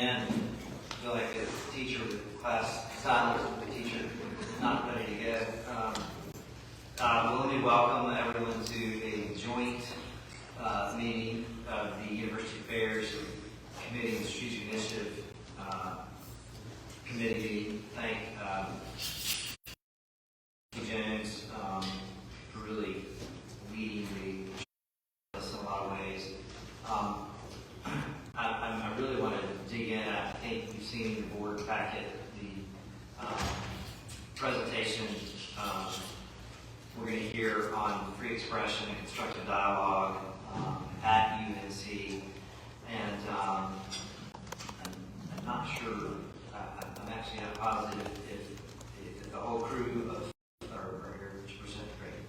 again. I feel like a teacher with class silence with the teacher not ready to go. Well, let me welcome everyone to a joint meeting of the University Affairs Committee and Strategic Initiative Committee. Thank Jones for really leading this in a lot of ways. I really want to dig in. I think you've seen the board packet, the presentation we're going to hear on free expression and constructive dialogue at UNC. And I'm not sure, I'm actually not positive if the whole crew of are here to present. Great.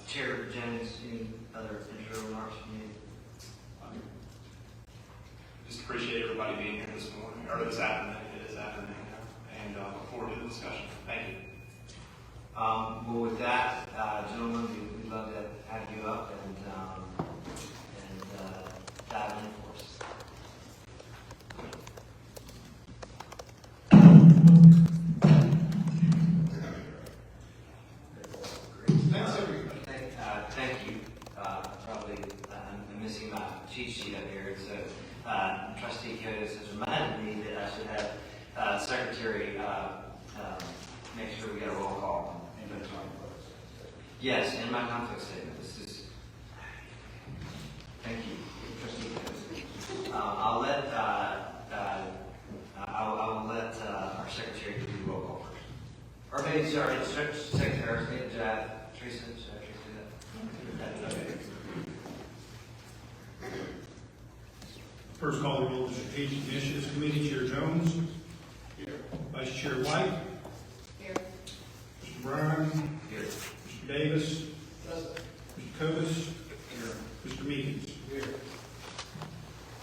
Chair Jones, any other intro remarks from you? Just appreciate everybody being here this morning, or this afternoon. It is afternoon now, and look forward to the discussion. Thank you. Well, with that, gentlemen, we'd love to have you up and dive in for us. Thanks, everybody. Thank you. Probably I'm missing my cheat sheet up here. So Trustee Coates has reminded me that I should have Secretary make sure we get a roll call. Yes, in my conflict statement. This is. Thank you, Trustee Coates. I will let our Secretary do the roll call first. Or maybe, sorry, Secretary, Teresa, should I do that? Okay. First call the roll, Strategic Initiatives Committee, Chair Jones. Here. Vice Chair White. Here. Mr. Brown. Here. Mr. Davis. Present. Mr. Coates. Here. Mr. Meekins. Here.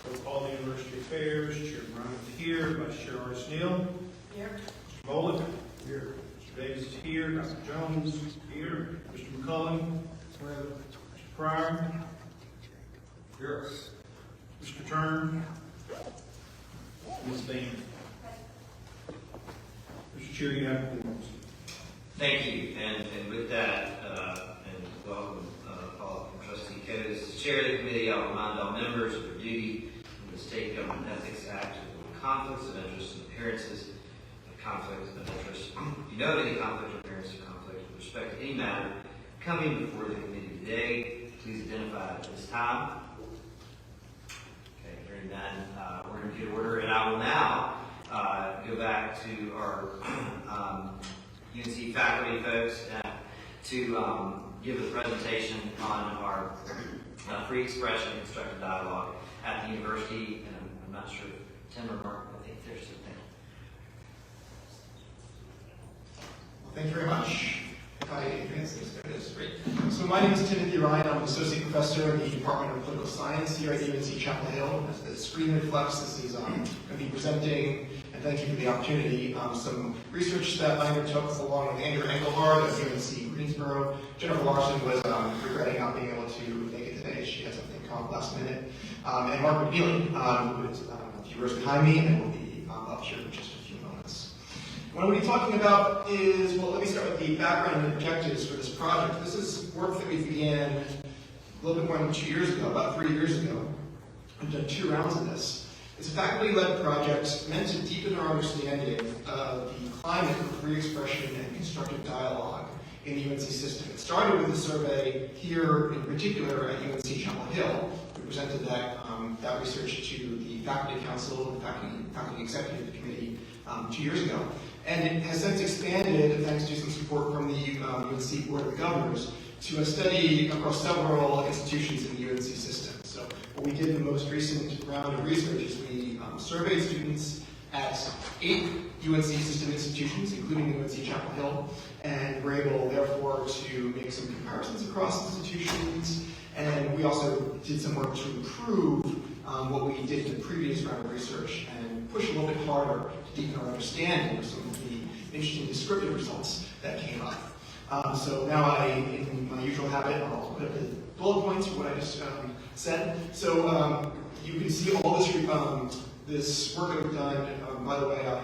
Roll call the University Affairs, Chair Brown is here. Vice Chair Artis Neal. Here. Mr. Bullock. Here. Mr. Davis is here. Dr. Jones here. Mr. McCullen. Mr. Pryor. Here. Mr. Turner. Ms. Bain. Mr. Chair, you have the floor. Thank you. And with that, and welcome, Paul from Trustee Coates. As Chair of the committee, I'll remind all members of their duty under the State Government Ethics Act of conflicts of interest and appearances of conflicts of interest. If you know of any conflict or appearance of conflict with respect to any matter coming before the committee today, please identify it at this time. Okay, hearing none, we're going to get order, and I will now go back to our UNC faculty folks to give a presentation on our free expression and constructive dialogue at the university. And I'm not sure if Tim or Mark, I think there's something. Well, thank you very much. If I advance this, there it is. Great. So my name is Timothy Ryan. I'm an associate professor in the Department of Political Science here at UNC Chapel Hill. As the screen reflects, this is going to be presenting, and thank you for the opportunity, some research that I undertook along with Andrew Engelhard of UNC Greensboro. Jennifer Larson was regretting not being able to make it today. She had something come up last minute. And Mark McNeely, who is a few rows behind me and will be up here in just a few moments. What we'll be talking about is, well, let me start with the background and objectives for this project. This is work that we began a little bit more than 2 years ago, about 3 years ago. We've done 2 rounds of this. It's a faculty-led project meant to deepen our understanding of the climate for free expression and constructive dialogue in the UNC system. It started with a survey here, in particular at UNC Chapel Hill. We presented that research to the Faculty Council, the Faculty Executive Committee 2 years ago. And it has since expanded, thanks to some support from the UNC Board of Governors, to a study across several institutions in the UNC system. So what we did in the most recent round of research is we surveyed students at 8 UNC system institutions, including UNC Chapel Hill, and were able, therefore, to make some comparisons across institutions. And we also did some work to improve what we did in the previous round of research and push a little bit harder to deepen our understanding of some of the interesting descriptive results that came up. So now in my usual habit, I'll put up bullet points for what I just said. So you can see all this work that we've done. By the way, I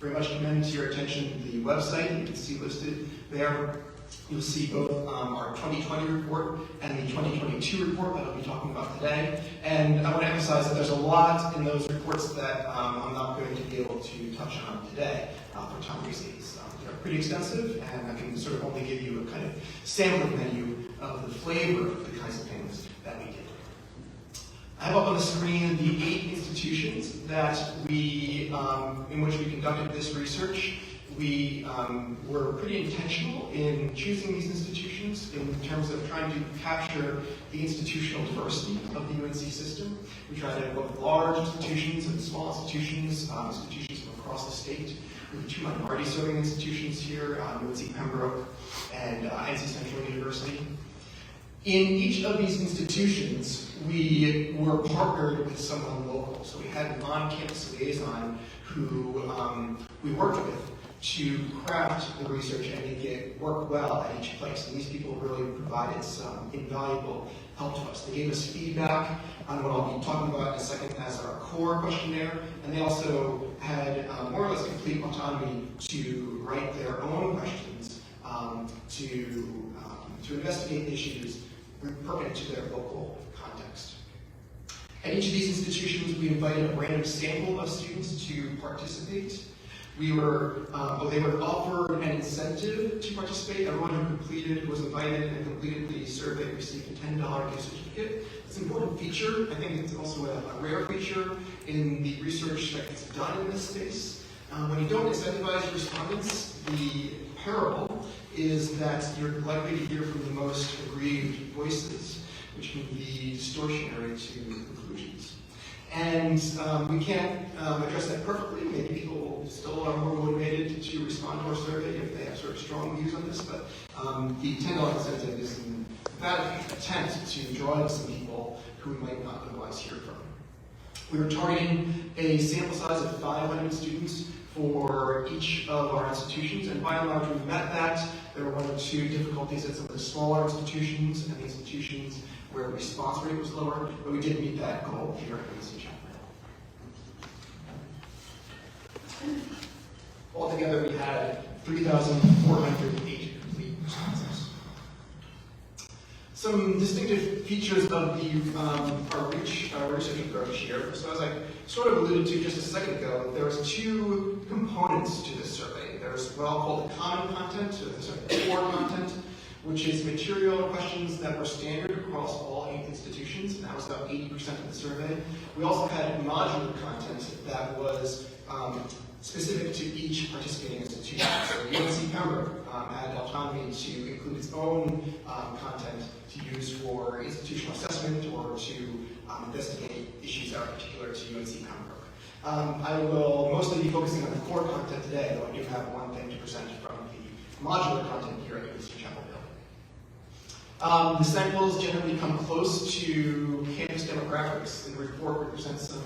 very much commend to your attention the website. You can see listed there. You'll see both our 2020 report and the 2022 report that I'll be talking about today. And I want to emphasize that there's a lot in those reports that I'm not going to be able to touch on today for time reasons. They're pretty extensive, and I can sort of only give you a kind of sampling menu of the flavor of the kinds of things that we did. I have up on the screen the 8 institutions that in which we conducted this research. We were pretty intentional in choosing these institutions in terms of trying to capture the institutional diversity of the UNC system. We tried to have both large institutions and small institutions, institutions from across the state. We have 2 minority-serving institutions here, UNC Pembroke and NC Central University. In each of these institutions, we were partnered with someone local. So we had an on-campus liaison who we worked with to craft the research and make it work well at each place. And these people really provided some invaluable help to us. They gave us feedback on what I'll be talking about in a second as our core questionnaire, and they also had more or less complete autonomy to write their own questions to investigate issues pertinent to their local context. At each of these institutions, we invited a random sample of students to participate. They were offered an incentive to participate. Everyone who was invited and completed the survey received a $10 gift certificate. It's an important feature. I think it's also a rare feature in the research that gets done in this space. When you don't incentivize your respondents, the parable is that you're likely to hear from the most aggrieved voices, which can be distortionary to conclusions. And we can't address that perfectly. Maybe people still are more motivated to respond to our survey if they have sort of strong views on this, but the $10 incentive is an emphatic attempt to draw in some people who we might not otherwise hear from. We were targeting a sample size of 500 students for each of our institutions, and by and large we met that. There were 1 or 2 difficulties at some of the smaller institutions and the institutions where response rate was lower, but we did meet that goal here at UNC Chapel. Altogether, we had 3,408 complete responses. Some distinctive features of our research approach here. So as I sort of alluded to just a second ago, there's 2 components to this survey. There's what I'll call the common content, so the sort of core content, which is material questions that were standard across all 8 institutions, and that was about 80% of the survey. We also had modular content that was specific to each participating institution. So UNC Pembroke had autonomy to include its own content to use for institutional assessment or to investigate issues that are particular to UNC Pembroke. I will mostly be focusing on the core content today, though I do have one thing to present from the modular content here at UNC Chapel Hill. The samples generally come close to campus demographics, and the report represents some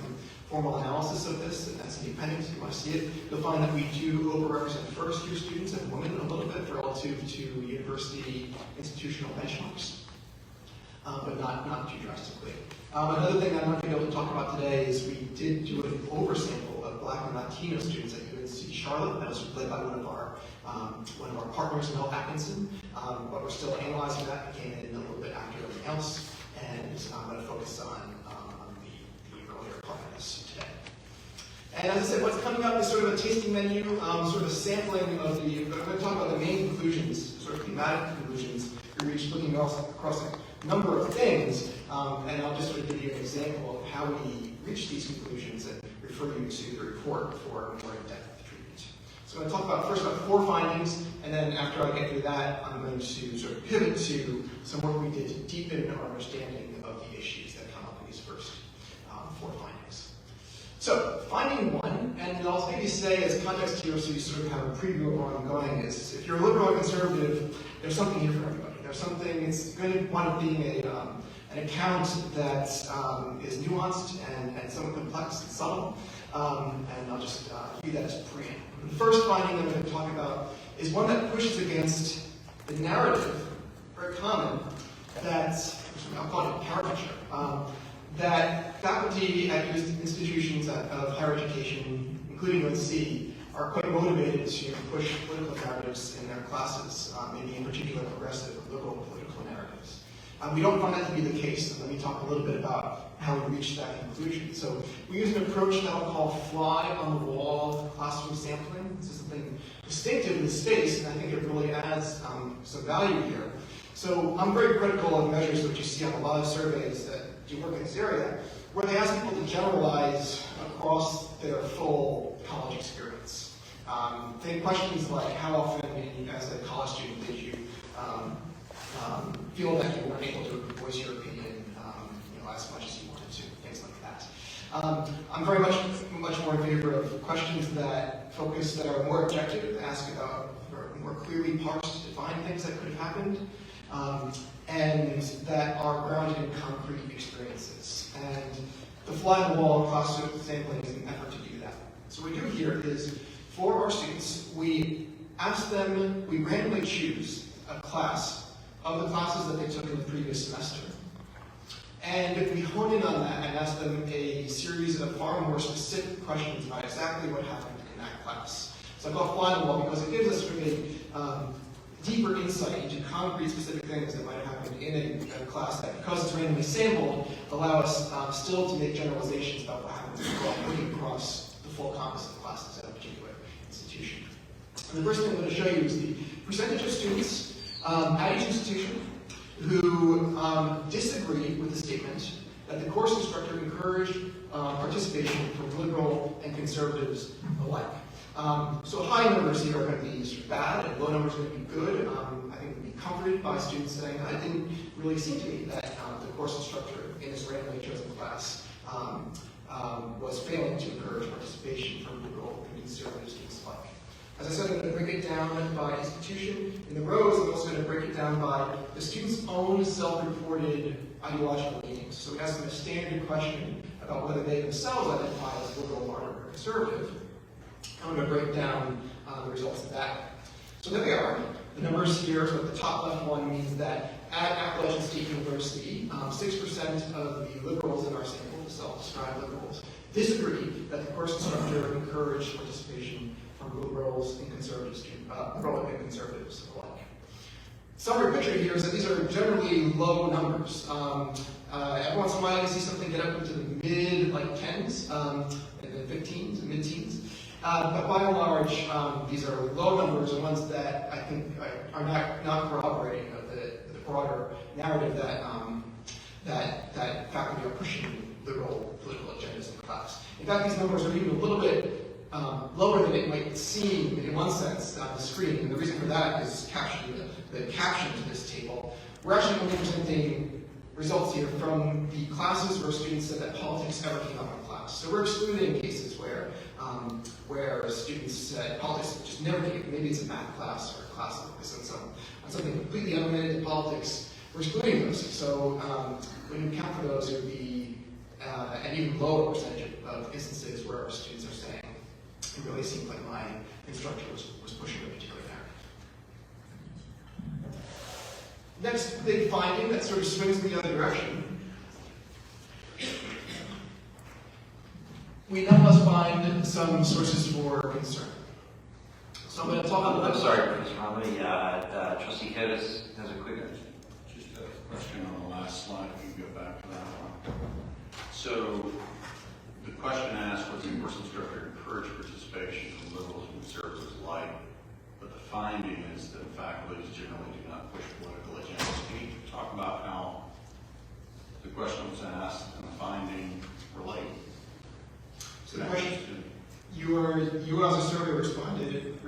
formal analysis of this, and that's in the appendix if you want to see it. You'll find that we do overrepresent first-year students and women a little bit relative to university institutional benchmarks, but not too drastically. Another thing I'm not going to be able to talk about today is we did do an oversample of Black and Latino students at UNC Charlotte. That was led by one of our partners, Mel Atkinson, but we're still analyzing that. It came in a little bit after everything else, and I'm going to focus on the earlier part of this today. And as I said, what's coming up is sort of a tasting menu, sort of a sampling of I'm going to talk about the main conclusions, sort of thematic conclusions we reached looking across a number of things, and I'll just sort of give you an example of how we reached these conclusions and refer you to the report for more in-depth treatment. So I'm going to talk about first about 4 findings, and then after I get through that, I'm going to sort of pivot to some work we did to deepen our understanding of the issues that come up in these first 4 findings. So, finding 1, and I'll maybe say as context here so you sort of have a preview of where I'm going, is if you're liberal or conservative, there's something here for everybody. There's something, it's going to wind up being an account that is nuanced and somewhat complex and subtle, and I'll just view that as preamble. The first finding I'm going to talk about is one that pushes against the narrative, very common, that I'll call it caricature, that faculty at institutions of higher education, including UNC, are quite motivated to push political narratives in their classes, maybe in particular progressive, liberal political narratives. We don't find that to be the case, and let me talk a little bit about how we reached that conclusion. So we use an approach that I'll call fly-on-the-wall classroom sampling. This is something distinctive in the space, and I think it really adds some value here. So I'm very critical of measures that you see on a lot of surveys that do work in this area, where they ask people to generalize across their full college experience. Think questions like, how often, as a college student, did you feel that you weren't able to voice your opinion as much as you wanted to, things like that. I'm very much more in favor of questions that are more objective, ask about, or more clearly parsed, define things that could have happened, and that are grounded in concrete experiences. And the fly-on-the-wall classroom sampling is an effort to do that. So what we do here is, for our students, we randomly choose a class of the classes that they took in the previous semester. And we hone in on that and ask them a series of far more specific questions about exactly what happened in that class. So I call it fly on the wall because it gives us sort of a deeper insight into concrete specific things that might have happened in a class that, because it's randomly sampled, allow us still to make generalizations about what happens looking across the full compass of classes at a particular institution. And the first thing I'm going to show you is the percentage of students at each institution who disagree with the statement that the course instructor encouraged participation from liberal and conservatives alike. So high numbers here are going to be sort of bad, and low numbers are going to be good. I think we'll be comforted by students saying, it didn't really seem to me that the course instructor in this randomly chosen class was failing to encourage participation from liberal and conservative students alike. As I said, I'm going to break it down by institution. In the rows, I'm also going to break it down by the student's own self-reported ideological leanings. So we ask them a standard question about whether they themselves identify as liberal, moderate, or conservative. I'm going to break down the results of that. So there they are. The numbers here, so the top left one means that at Appalachian State University, 6% of the liberals in our sample, the self-described liberals, disagree that the course instructor encouraged participation from liberals and conservatives, liberal and conservatives alike. Summary picture here is that these are generally low numbers. Every once in a while you see something get up into the mid-10s, and the 15s and mid-teens. But by and large, these are low numbers and ones that I think are not corroborating of the broader narrative that faculty are pushing liberal political agendas in class. In fact, these numbers are even a little bit lower than it might seem in one sense on the screen. And the reason for that is the caption to this table. We're actually only presenting results here from the classes where students said that politics ever came up in class. So we're excluding cases where students said politics just never came. Maybe it's a math class or a class that focuses on something completely unrelated to politics. We're excluding those. So when you count for those, it would be an even lower percentage of instances where our students are saying, it really seemed like my instructor was pushing a particular narrative. Next big finding that sort of swings in the other direction. We now must find some sources for concern. So I'm going to talk about. I'm sorry, Professor Romney. Trustee Curtis has a quick. Just a question on the last slide. If you can go back to that one. So the question asked, was the course instructor encourage participation from liberals and conservatives alike? But the finding is that faculties generally do not push political agendas. Can you talk about how the question was asked and the finding relate? So the question, you as a survey responded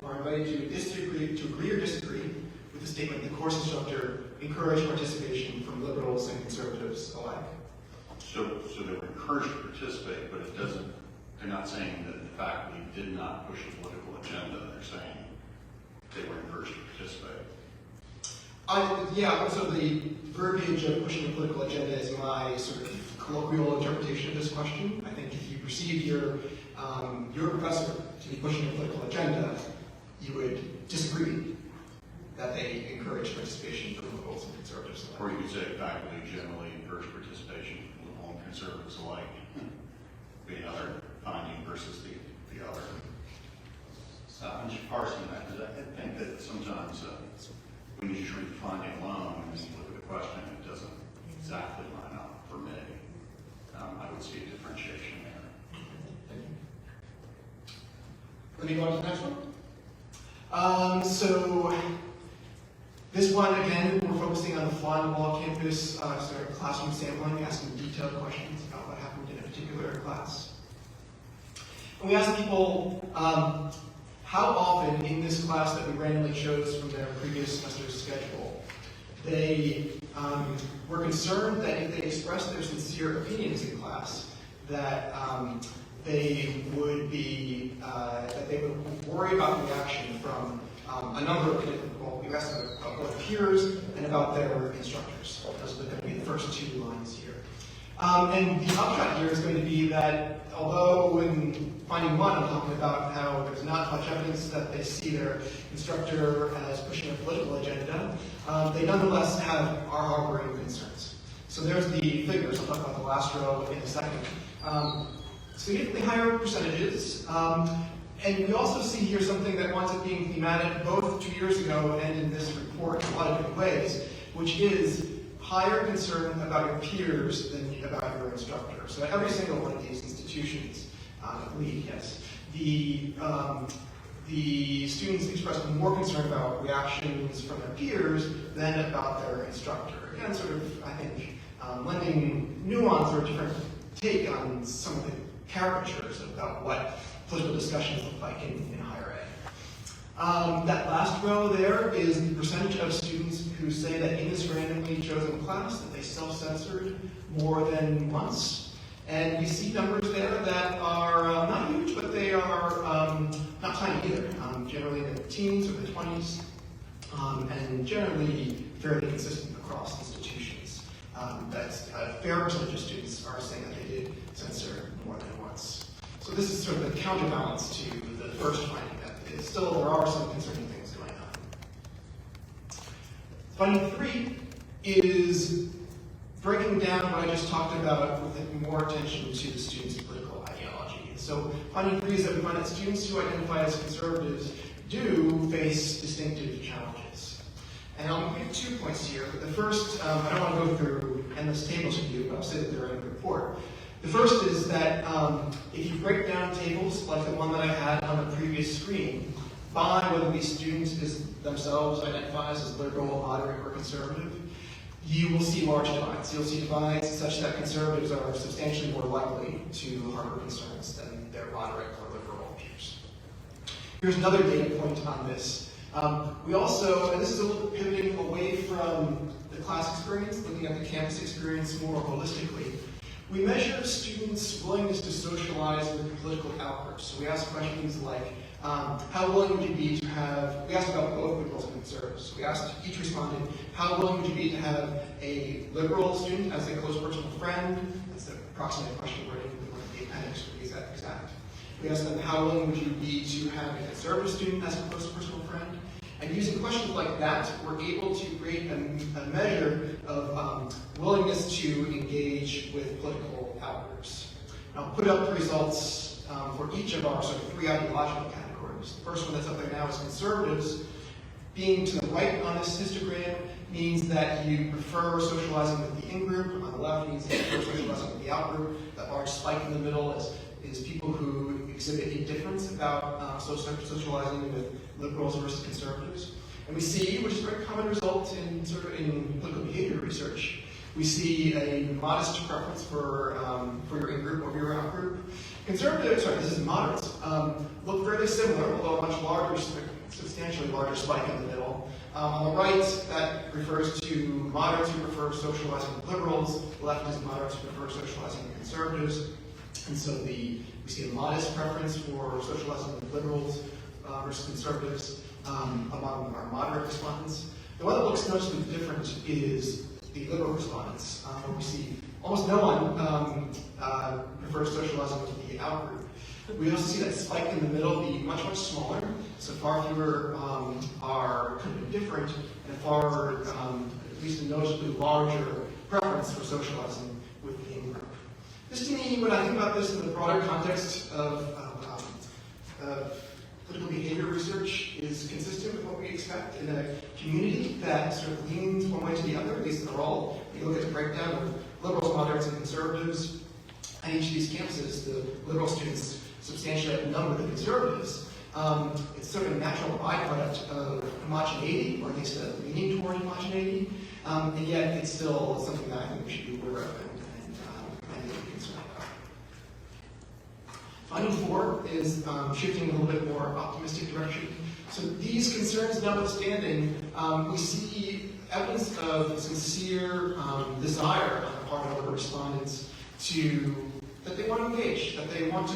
are invited to agree or disagree with the statement the course instructor encouraged participation from liberals and conservatives alike. So they were encouraged to participate, but it doesn't. They're not saying that the faculty did not push a political agenda. They're saying they were encouraged to participate. Yeah, so the verbiage of pushing a political agenda is my sort of colloquial interpretation of this question. I think if you perceive your professor to be pushing a political agenda, you would disagree that they encourage participation from liberals and conservatives alike. Or you could say faculty generally encourage participation from liberal and conservatives alike. Be another finding versus the other. I'm just parsing that because I think that sometimes when you just read the finding alone and you look at the question, it doesn't exactly line up for me. I would see a differentiation there. Let me go on to the next one. So this one, again, we're focusing on the fly-on-the-wall campus classroom sampling, asking detailed questions about what happened in a particular class. And we asked people how often in this class that we randomly chose from their previous semester's schedule, they were concerned that if they expressed their sincere opinions in class, that they would worry about reaction from a number of different people. We asked about both peers and about their instructors. Those are going to be the first two lines here. And the upshot here is going to be that although in finding one, I'm talking about how there's not much evidence that they see their instructor as pushing a political agenda, they nonetheless are harboring concerns. So there's the figures. I'll talk about the last row in a second. Significantly higher percentages. And we also see here something that winds up being thematic both 2 years ago and in this report in a lot of different ways, which is higher concern about your peers than about your instructor. So every single one of these institutions, I believe, yes, the students expressed more concern about reactions from their peers than about their instructor. Again, sort of, I think, lending nuance or a different take on some of the caricatures about what political discussions look like in higher ed. That last row there is the percentage of students who say that in this randomly chosen class that they self-censored more than once. And we see numbers there that are not huge, but they are not tiny either. Generally in the teens or the 20s, and generally fairly consistent across institutions. That's a fair percentage of students are saying that they did censor more than once. So this is sort of the counterbalance to the first finding that still there are some concerning things going on. Finding 3 is breaking down what I just talked about with more attention to the students' political ideology. So finding 3 is that we find that students who identify as conservatives do face distinctive challenges. And I'll make 2 points here. The first, I don't want to go through endless tables with you, but I'll say that they're in the report. The first is that if you break down tables like the one that I had on the previous screen, by whether these students themselves identifies as liberal, moderate, or conservative, you will see large divides. You'll see divides such that conservatives are substantially more likely to harbor concerns than their moderate or liberal peers. Here's another data point on this. We also, and this is a little bit pivoting away from the class experience, looking at the campus experience more holistically. We measure students' willingness to socialize with political outbursts. So we ask questions like, how willing would you be to have, we asked about both liberals and conservatives. So we asked each respondent, how willing would you be to have a liberal student as a close personal friend? That's the approximate question we're in the appendix to be exact. We asked them, how willing would you be to have a conservative student as a close personal friend? And using questions like that, we're able to create a measure of willingness to engage with political outbursts. I'll put up the results for each of our sort of 3 ideological categories. The first one that's up there now is conservatives. Being to the right on this histogram means that you prefer socializing with the in-group. On the left means that you prefer socializing with the out-group. That large spike in the middle is people who exhibit indifference about socializing with liberals versus conservatives. And we see, which is a very common result in political behavior research, we see a modest preference for your in-group over your out-group. Conservatives, this is moderates, look fairly similar, although a much larger, substantially larger spike in the middle. On the right, that refers to moderates who prefer socializing with liberals. The left is moderates who prefer socializing with conservatives. And so we see a modest preference for socializing with liberals versus conservatives among our moderate respondents. The one that looks noticeably different is the liberal respondents, where we see almost no one prefers socializing with the out-group. We also see that spike in the middle be much, much smaller. So far fewer are kind of indifferent, and far, at least a noticeably larger preference for socializing with the in-group. This to me, when I think about this in the broader context of political behavior research, is consistent with what we expect in a community that sort of leans one way to the other, at least overall. You look at the breakdown of liberals, moderates, and conservatives. At each of these campuses, the liberal students substantially outnumber the conservatives. It's sort of a natural byproduct of homogeneity, or at least a leaning toward homogeneity, and yet it's still something that I think we should be aware of and be concerned about. Finding 4 is shifting in a little bit more optimistic direction. So these concerns notwithstanding, we see evidence of sincere desire on the part of the respondents that they want to engage, that they want to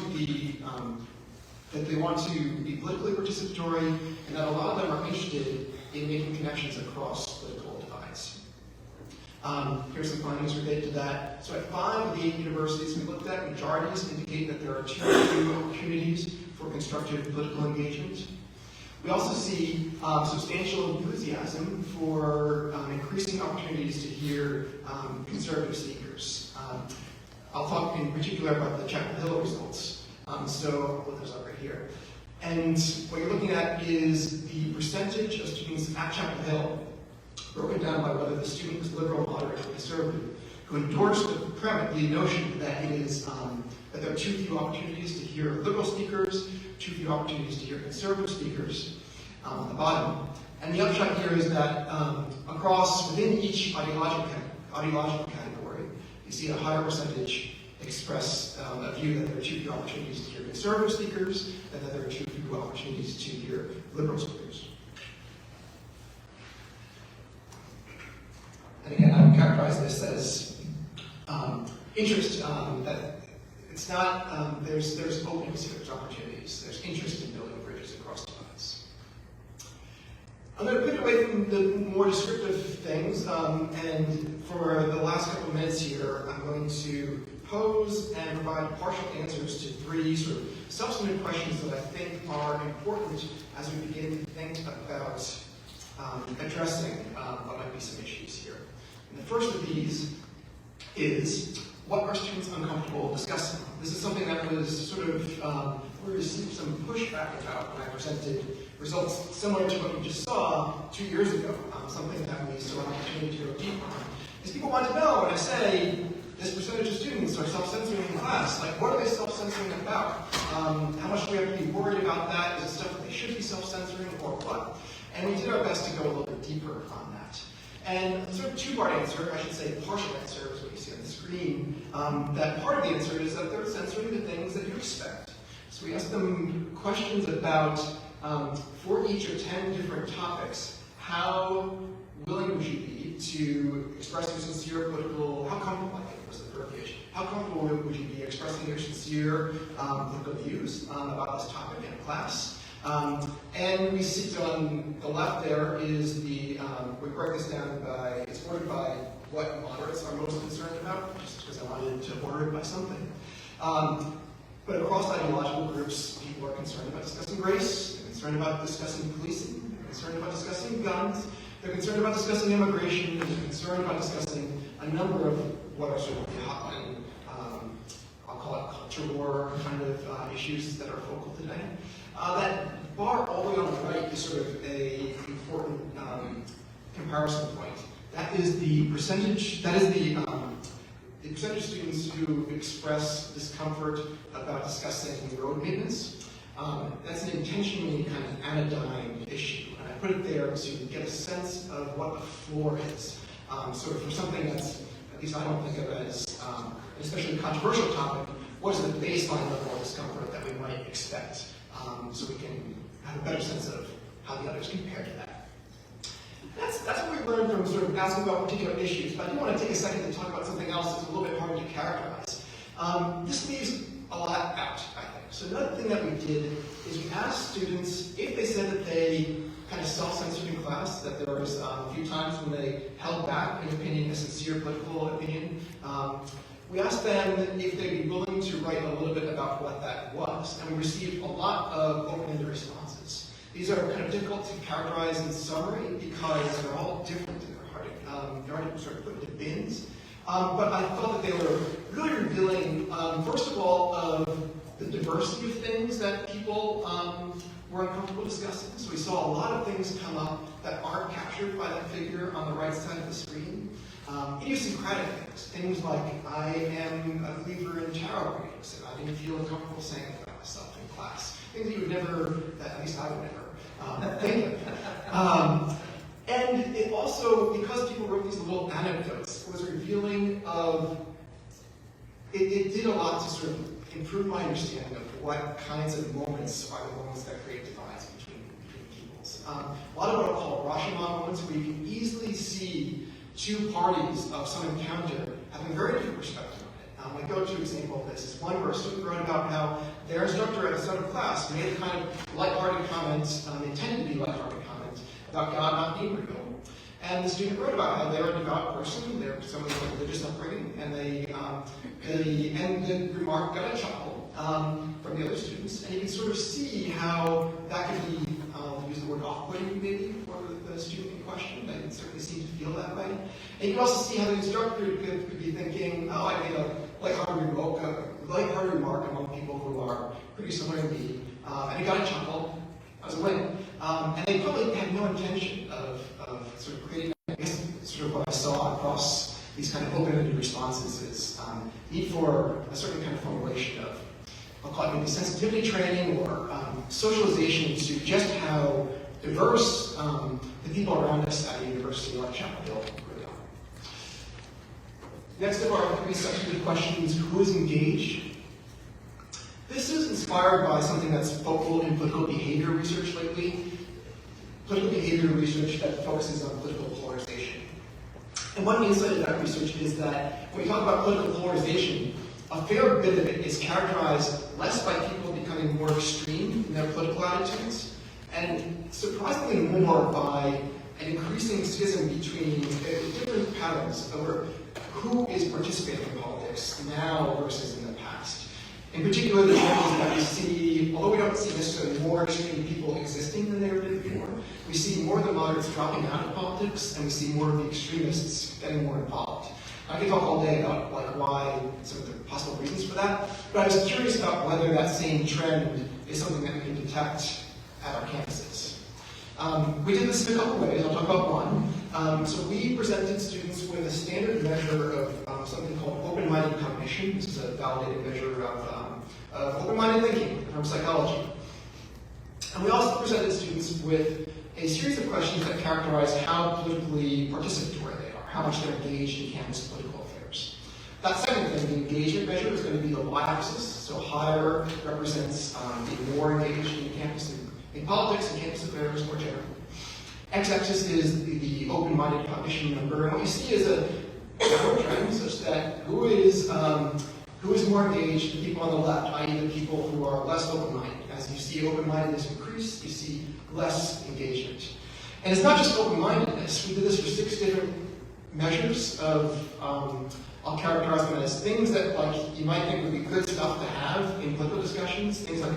be politically participatory, and that a lot of them are interested in making connections across political divides. Here's some findings related to that. So at 5 of the 8 universities we looked at, majorities indicate that there are too few opportunities for constructive political engagement. We also see substantial enthusiasm for increasing opportunities to hear conservative speakers. I'll talk in particular about the Chapel Hill results. So I'll put those up right here. And what you're looking at is the percentage of students at Chapel Hill, broken down by whether the student was liberal, moderate, or conservative, who endorsed the notion that it is that there are too few opportunities to hear liberal speakers, too few opportunities to hear conservative speakers at the bottom. And the upshot here is that within each ideological category, you see a higher percentage express a view that there are too few opportunities to hear conservative speakers and that there are too few opportunities to hear liberal speakers. And again, I would characterize this as interest, that it's not, there's openness here, there's opportunities, there's interest in building bridges across divides. I'm going to pivot away from the more descriptive things, and for the last couple of minutes here, I'm going to pose and provide partial answers to 3 sort of substantive questions that I think are important as we begin to think about addressing what might be some issues here. And the first of these is, what are students uncomfortable discussing? This is something that was sort of, we received some pushback about when I presented results similar to what you just saw 2 years ago, something that we saw an opportunity to go deep on. Is people want to know when I say this percentage of students are self-censoring in class, like what are they self-censoring about? How much do we have to be worried about that? Is it stuff that they should be self-censoring or what? And we did our best to go a little bit deeper on that. And sort of 2-part answer, I should say partial answer is what you see on the screen, that part of the answer is that they're censoring the things that you expect. So we asked them questions about, for each of 10 different topics, how willing would you be to express your sincere political, how comfortable, I think was the verbiage, how comfortable would you be expressing your sincere political views about this topic in class? And we see on the left there is we break this down by, it's ordered by what moderates are most concerned about, just because I wanted to order it by something. But across ideological groups, people are concerned about discussing race, they're concerned about discussing policing, they're concerned about discussing guns, they're concerned about discussing immigration, they're concerned about discussing a number of what are sort of the hotline, I'll call it culture war kind of issues that are focal today. That bar all the way on the right is sort of an important comparison point. That is the percentage, the percentage of students who express discomfort about discussing road maintenance. That's an intentionally kind of anodyne issue. And I put it there to get a sense of what the floor is. Sort of for something that's, at least I don't think of as, especially a controversial topic, what is the baseline level of discomfort that we might expect? So we can have a better sense of how the others compare to that. That's what we learned from sort of asking about particular issues, but I do want to take a second to talk about something else that's a little bit harder to characterize. This leaves a lot out, I think. So another thing that we did is we asked students if they said that they kind of self-censored in class, that there was a few times when they held back an opinion, a sincere political opinion. We asked them if they'd be willing to write a little bit about what that was, and we received a lot of open-ended responses. These are kind of difficult to characterize in summary because they're all different and they're hard to sort of put into bins. But I thought that they were really revealing, first of all, of the diversity of things that people were uncomfortable discussing. So we saw a lot of things come up that aren't captured by that figure on the right side of the screen. Idiosyncratic things like, I am a believer in tarot readings, and I didn't feel comfortable saying that about myself in class. Things that you would never, at least I would never, think of. And it also, because people wrote these little anecdotes, was revealing of, it did a lot to sort of improve my understanding of what kinds of moments are the moments that create divides between peoples. A lot of what I'll call Rashomon moments, where you can easily see two parties of some encounter having very different perspective on it. My go-to example of this is one where a student wrote about how their instructor at the start of class made a kind of lighthearted comment, intended to be lighthearted comment, about God not being real. And the student wrote about how they're a devout person, they're someone with a religious upbringing, and the remark got a chuckle from the other students. And you can sort of see how that could be, use the word off-putting maybe for the student in question. They certainly seem to feel that way. And you can also see how the instructor could be thinking, oh, I made a lighthearted remark among people who are pretty similar to me, and it got a chuckle. As a win. And they probably had no intention of sort of creating, I guess, sort of what I saw across these kind of open-ended responses is need for a certain kind of formulation of, I'll call it maybe sensitivity training or socialization to just how diverse the people around us at a university like Chapel Hill really are. Next of our 3 substantive questions, who is engaged? This is inspired by something that's focal in political behavior research lately. Political behavior research that focuses on political polarization. And one insight of that research is that when we talk about political polarization, a fair bit of it is characterized less by people becoming more extreme in their political attitudes, and surprisingly more by an increasing schism between different patterns over who is participating in politics now versus in the past. In particular, the trend is that we see, although we don't see necessarily more extreme people existing than there did before, we see more of the moderates dropping out of politics, and we see more of the extremists getting more involved. I could talk all day about why some of the possible reasons for that, but I was curious about whether that same trend is something that we can detect at our campuses. We did this in a couple ways. I'll talk about one. So we presented students with a standard measure of something called open-minded cognition. This is a validated measure of open-minded thinking from psychology. And we also presented students with a series of questions that characterize how politically participatory they are, how much they're engaged in campus political affairs. That second thing, the engagement measure, is going to be the y-axis. So higher represents being more engaged in campus in politics and campus affairs more generally. X-axis is the open-minded cognition number, and what you see is a downward trend such that who is more engaged? The people on the left, i.e. the people who are less open-minded. As you see open-mindedness increase, you see less engagement. And it's not just open-mindedness. We did this for 6 different measures of, I'll characterize them as things that you might think would be good stuff to have in political discussions, things like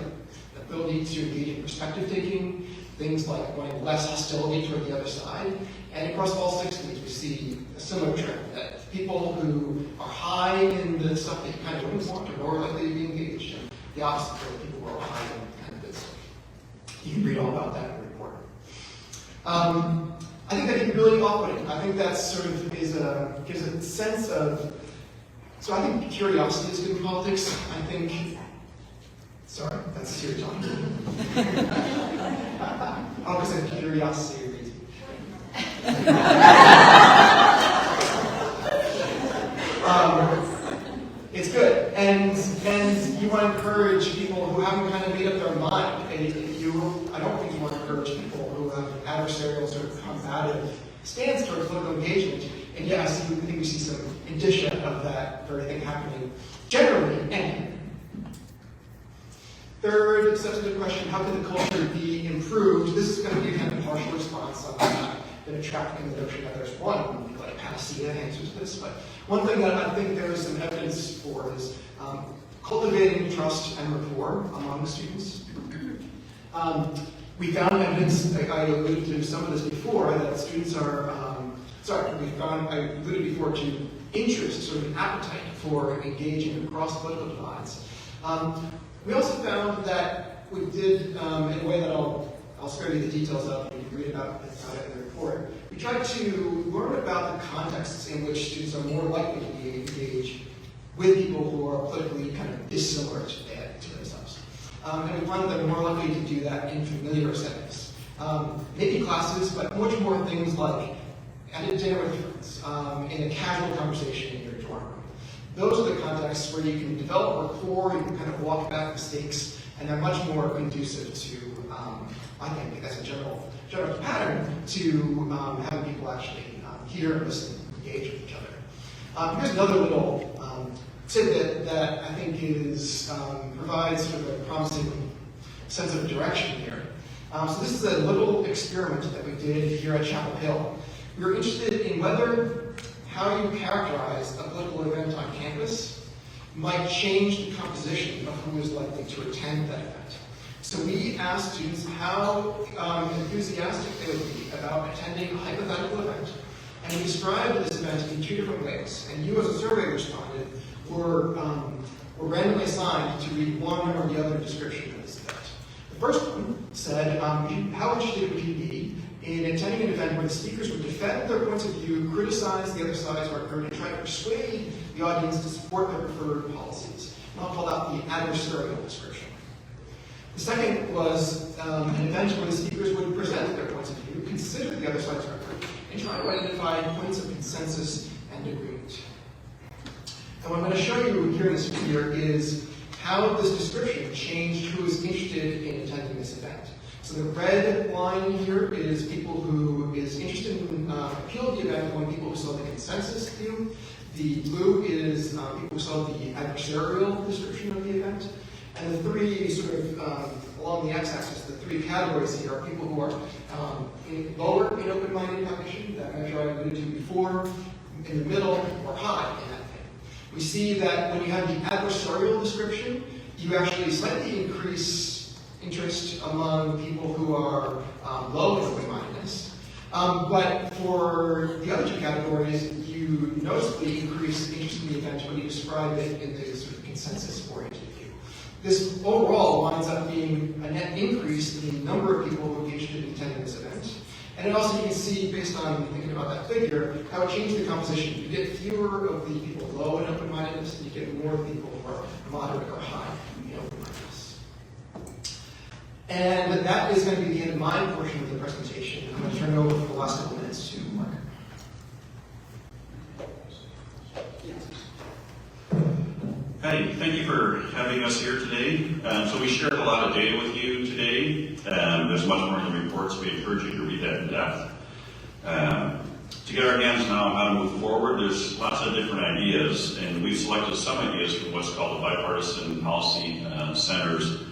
ability to engage in perspective taking, things like wanting less hostility toward the other side. And across all 6 of these, we see a similar trend, that people who are high in the stuff that you kind of wouldn't want are more likely to be engaged, and the opposite for the people who are high in kind of good stuff. You can read all about that in the report. I think that can be really off-putting. I think that sort of gives a sense of, so I think curiosity is good in politics. I think, sorry, that's serious talking. Oh, because of curiosity reason. It's good, and you want to encourage people who haven't kind of made up their mind. I don't think you want to encourage people who have adversarial sort of combative stance toward political engagement. And yeah, I think we see some indicia of that very thing happening generally. And third substantive question: how can the culture be improved? This is going to be a kind of partial response. I'm not going to traffic in the notion that there's one panacea answer to this, but one thing that I think there is some evidence for is cultivating trust and rapport among students. We found evidence, like I alluded to some of this before, that students are, I alluded before to interest, sort of an appetite for engaging across political divides. We also found that we did, in a way that I'll spare you the details of, you can read about it in the report. We tried to learn about the contexts in which students are more likely to be engaged with people who are politically kind of dissimilar to themselves. And we found that they're more likely to do that in familiar settings. Maybe classes, but much more things like at a dinner with friends, in a casual conversation in your dorm room. Those are the contexts where you can develop rapport, you can kind of walk back mistakes, and they're much more conducive to, I think, as a general pattern, to having people actually hear, listen, engage with each other. Here's another little tidbit that I think provides sort of a promising sense of direction here. So this is a little experiment that we did here at Chapel Hill. We were interested in whether how you characterize a political event on campus might change the composition of who is likely to attend that event. So we asked students how enthusiastic they would be about attending a hypothetical event, and we described this event in two different ways. And you, as a survey respondent, were randomly assigned to read one or the other description of this event. The first one said, how interested would you be in attending an event where the speakers would defend their points of view, criticize the other side's record, and try to persuade the audience to support their preferred policies? And I'll call that the adversarial description. The second was an event where the speakers would present their points of view, consider the other side's record, and try to identify points of consensus and agreement. And what I'm going to show you here in this figure is how this description changed who is interested in attending this event. So the red line here is people who is interested in appeal to the event, among people who saw the consensus view. The blue is people who saw the adversarial description of the event. And the three sort of, along the x-axis, the three categories here are people who are lower in open-minded cognition, that measure I alluded to before, in the middle, or high in that thing. We see that when you have the adversarial description, you actually slightly increase interest among people who are low in open-mindedness. But for the other two categories, you noticeably increase interest in the event when you describe it in the sort of consensus-oriented view. This overall winds up being a net increase in the number of people who are interested in attending this event. And then also you can see, based on thinking about that figure, how it changed the composition. You get fewer of the people low in open-mindedness, and you get more people who are moderate or high in open-mindedness. And that is going to be the end of my portion of the presentation. I'm going to turn it over for the last couple minutes to Mark. Hey, thank you for having us here today. So we shared a lot of data with you today. There's much more in the report, so we encourage you to read that in depth. To get our hands now on how to move forward, there's lots of different ideas, and we've selected some ideas from what's called the Bipartisan Policy Center's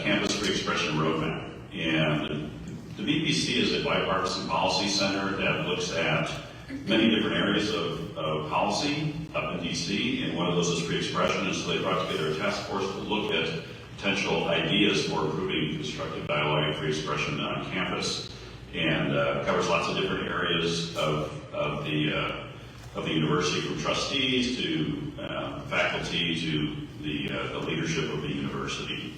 Campus Free Expression Roadmap. And the BPC is a bipartisan policy center that looks at many different areas of policy up in DC, and one of those is free expression, and so they brought together a task force to look at potential ideas for improving constructive dialogue and free expression on campus, and covers lots of different areas of the university, from trustees to faculty to the leadership of the university.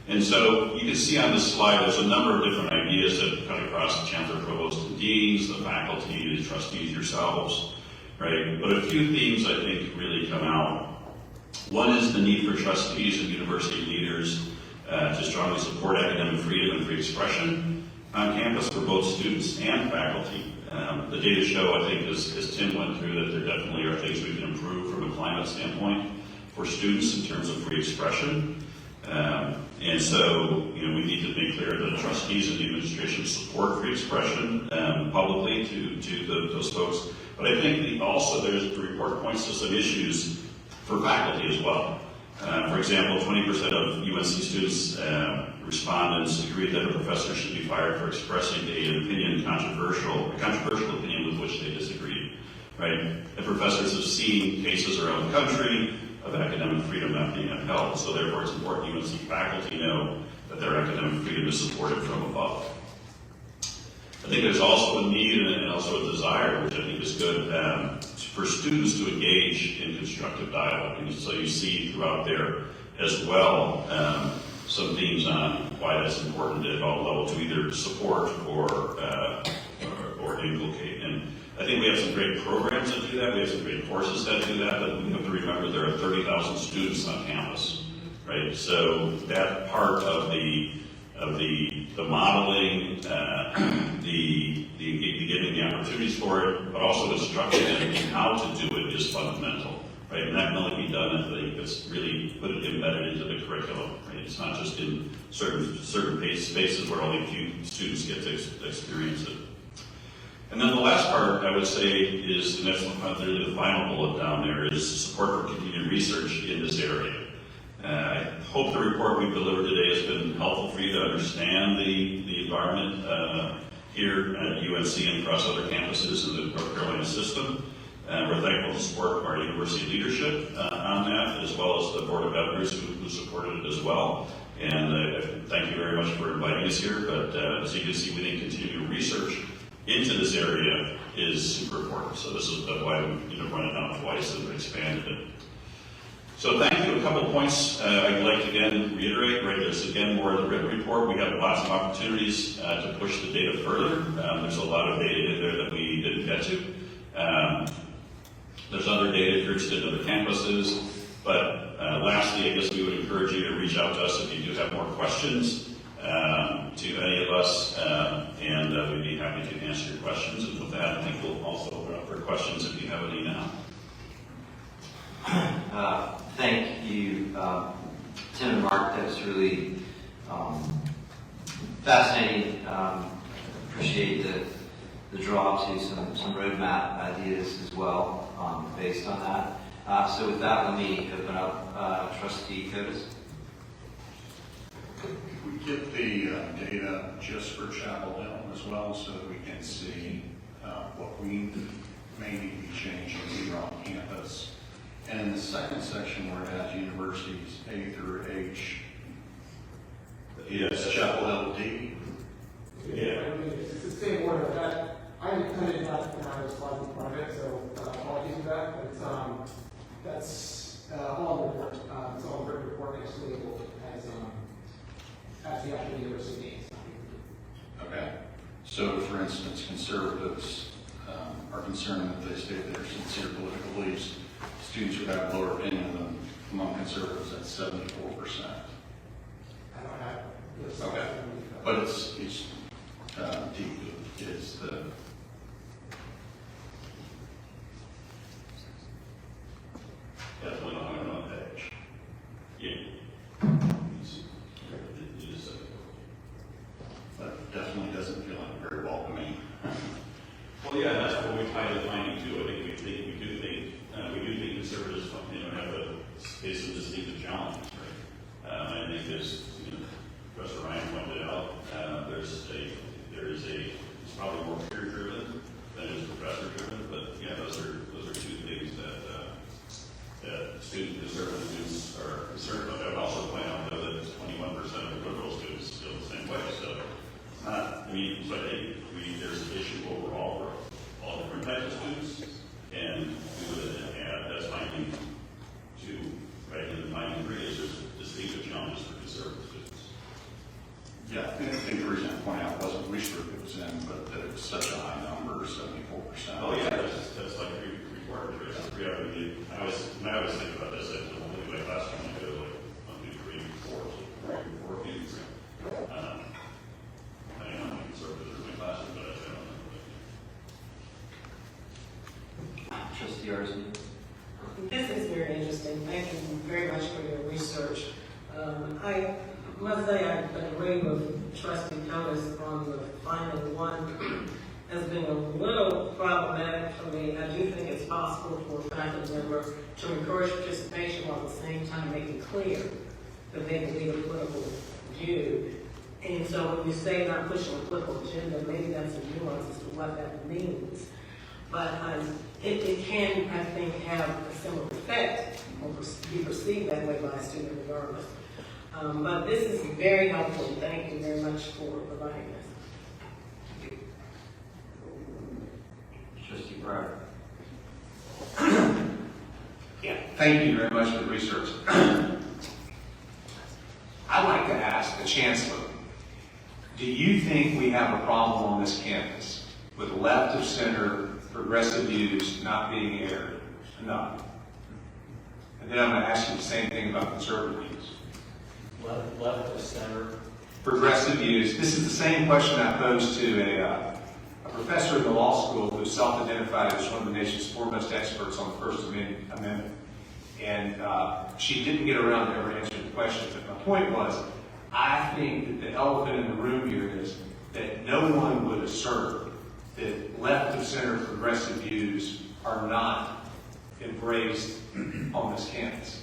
And so you can see on this slide there's a number of different ideas that cut across the chancellor, provost, and deans, the faculty, the trustees yourselves, right? But a few themes I think really come out. One is the need for trustees and university leaders to strongly support academic freedom and free expression on campus for both students and faculty. The data show, I think, as Tim went through, that there definitely are things we can improve from a climate standpoint for students in terms of free expression. And so, we need to make clear that trustees and the administration support free expression publicly to those folks. But I think the report points to some issues for faculty as well. For example, 20% of UNC students, respondents, agreed that a professor should be fired for expressing a controversial opinion with which they disagreed. Right? And professors have seen cases around the country of academic freedom not being upheld. So therefore, it's important UNC faculty know but their academic freedom is supported from above. I think there's also a need and also a desire, which I think is good, for students to engage in constructive dialogue. And so you see throughout there as well some themes on why that's important at all levels to either support or inculcate. And I think we have some great programs that do that. We have some great courses that do that, but we have to remember there are 30,000 students on campus, right? So that part of the modeling, the giving the opportunities for it, but also instruction in how to do it is fundamental, right? And that can only be done if it's really put it embedded into the curriculum, right? It's not just in certain spaces where only a few students get to experience it. And then the last part, I would say, is, and that's really the final bullet down there, is support for continued research in this area. I hope the report we've delivered today has been helpful for you to understand the environment here at UNC and across other campuses in the North Carolina system. We're thankful to support our university leadership on that, as well as the Board of Editors who supported it as well. And thank you very much for inviting us here. But as you can see, we think continued research into this area is super important. So this is why we run it out twice and expanded it. So thank you. A couple of points I'd like to again reiterate. Right, there's again more in the written report. We have lots of opportunities to push the data further. There's a lot of data in there that we didn't get to. There's other data if you're interested in other campuses. But lastly, I guess we would encourage you to reach out to us if you do have more questions to any of us, and we'd be happy to answer your questions. And with that, I think we'll also open up for questions if you have any now. Thank you, Tim and Mark. That was really fascinating. Appreciate the draw to some roadmap ideas as well based on that. So with that, let me open up Trustee Codas. Could we get the data just for Chapel Hill as well, so that we can see what we may need to be changing here on campus? And in the second section where it has universities A through H, is Chapel Hill D? Yeah. It's the same order. That I intended that when I was slightly part of it, so apologies for that. But that's all in the report. It's all in the report next label as the actual university names. Okay. So, for instance, conservatives are concerned that they state their sincere political beliefs. Students would have lower opinion than among conservatives at 74%. I don't have this. Okay. But it's D is the Definitely not on that page. Yeah. It is, but definitely doesn't feel like very welcoming. well, yeah, that's what we try to find too. I think we do think conservatives, have face some distinctive challenges, right? I think as Professor Ryan pointed out, it's probably more peer driven than it is professor driven. But yeah, those are two things that conservative students are concerned about. I would also point out though that 21% of liberal students feel the same way. So it's not. I think there's an issue overall for all different types of students, and we would add that's finding two, right? And the finding three is there's distinctive challenges for conservative students. Yeah, I think the reason I point out wasn't which group it was in, but that it was such a high number, 74%. Oh yeah, that's like three-quarters. When I always think about this, I don't think like last time I go like 1, 2, 3, 4, so 3 or 4 students. I don't know how many conservatives are in my classes, but I don't know. Trustee Arzini. This is very interesting. Thank you very much for your research. I must say I agree with Trustee Codas on the final one as being a little problematic for me. I do think it's possible for a faculty member to encourage participation while at the same time making clear that they believe a political view. And so when you say not pushing a political agenda, maybe that's a nuance as to what that means. But it can, I think, have a similar effect or be perceived that way by a student regardless. But this is very helpful. Thank you very much for providing this. Trustee Breyer. Yeah, thank you very much for the research. I'd like to ask the Chancellor, do you think we have a problem on this campus with left of center progressive views not being aired enough? And then I'm going to ask you the same thing about conservative views. Left of center. Progressive views. This is the same question I posed to a professor in the law school who self-identified as one of the nation's foremost experts on the First Amendment. And she didn't get around to ever answering the question. But my point was, I think that the elephant in the room here is that no one would assert that left of center progressive views are not embraced on this campus.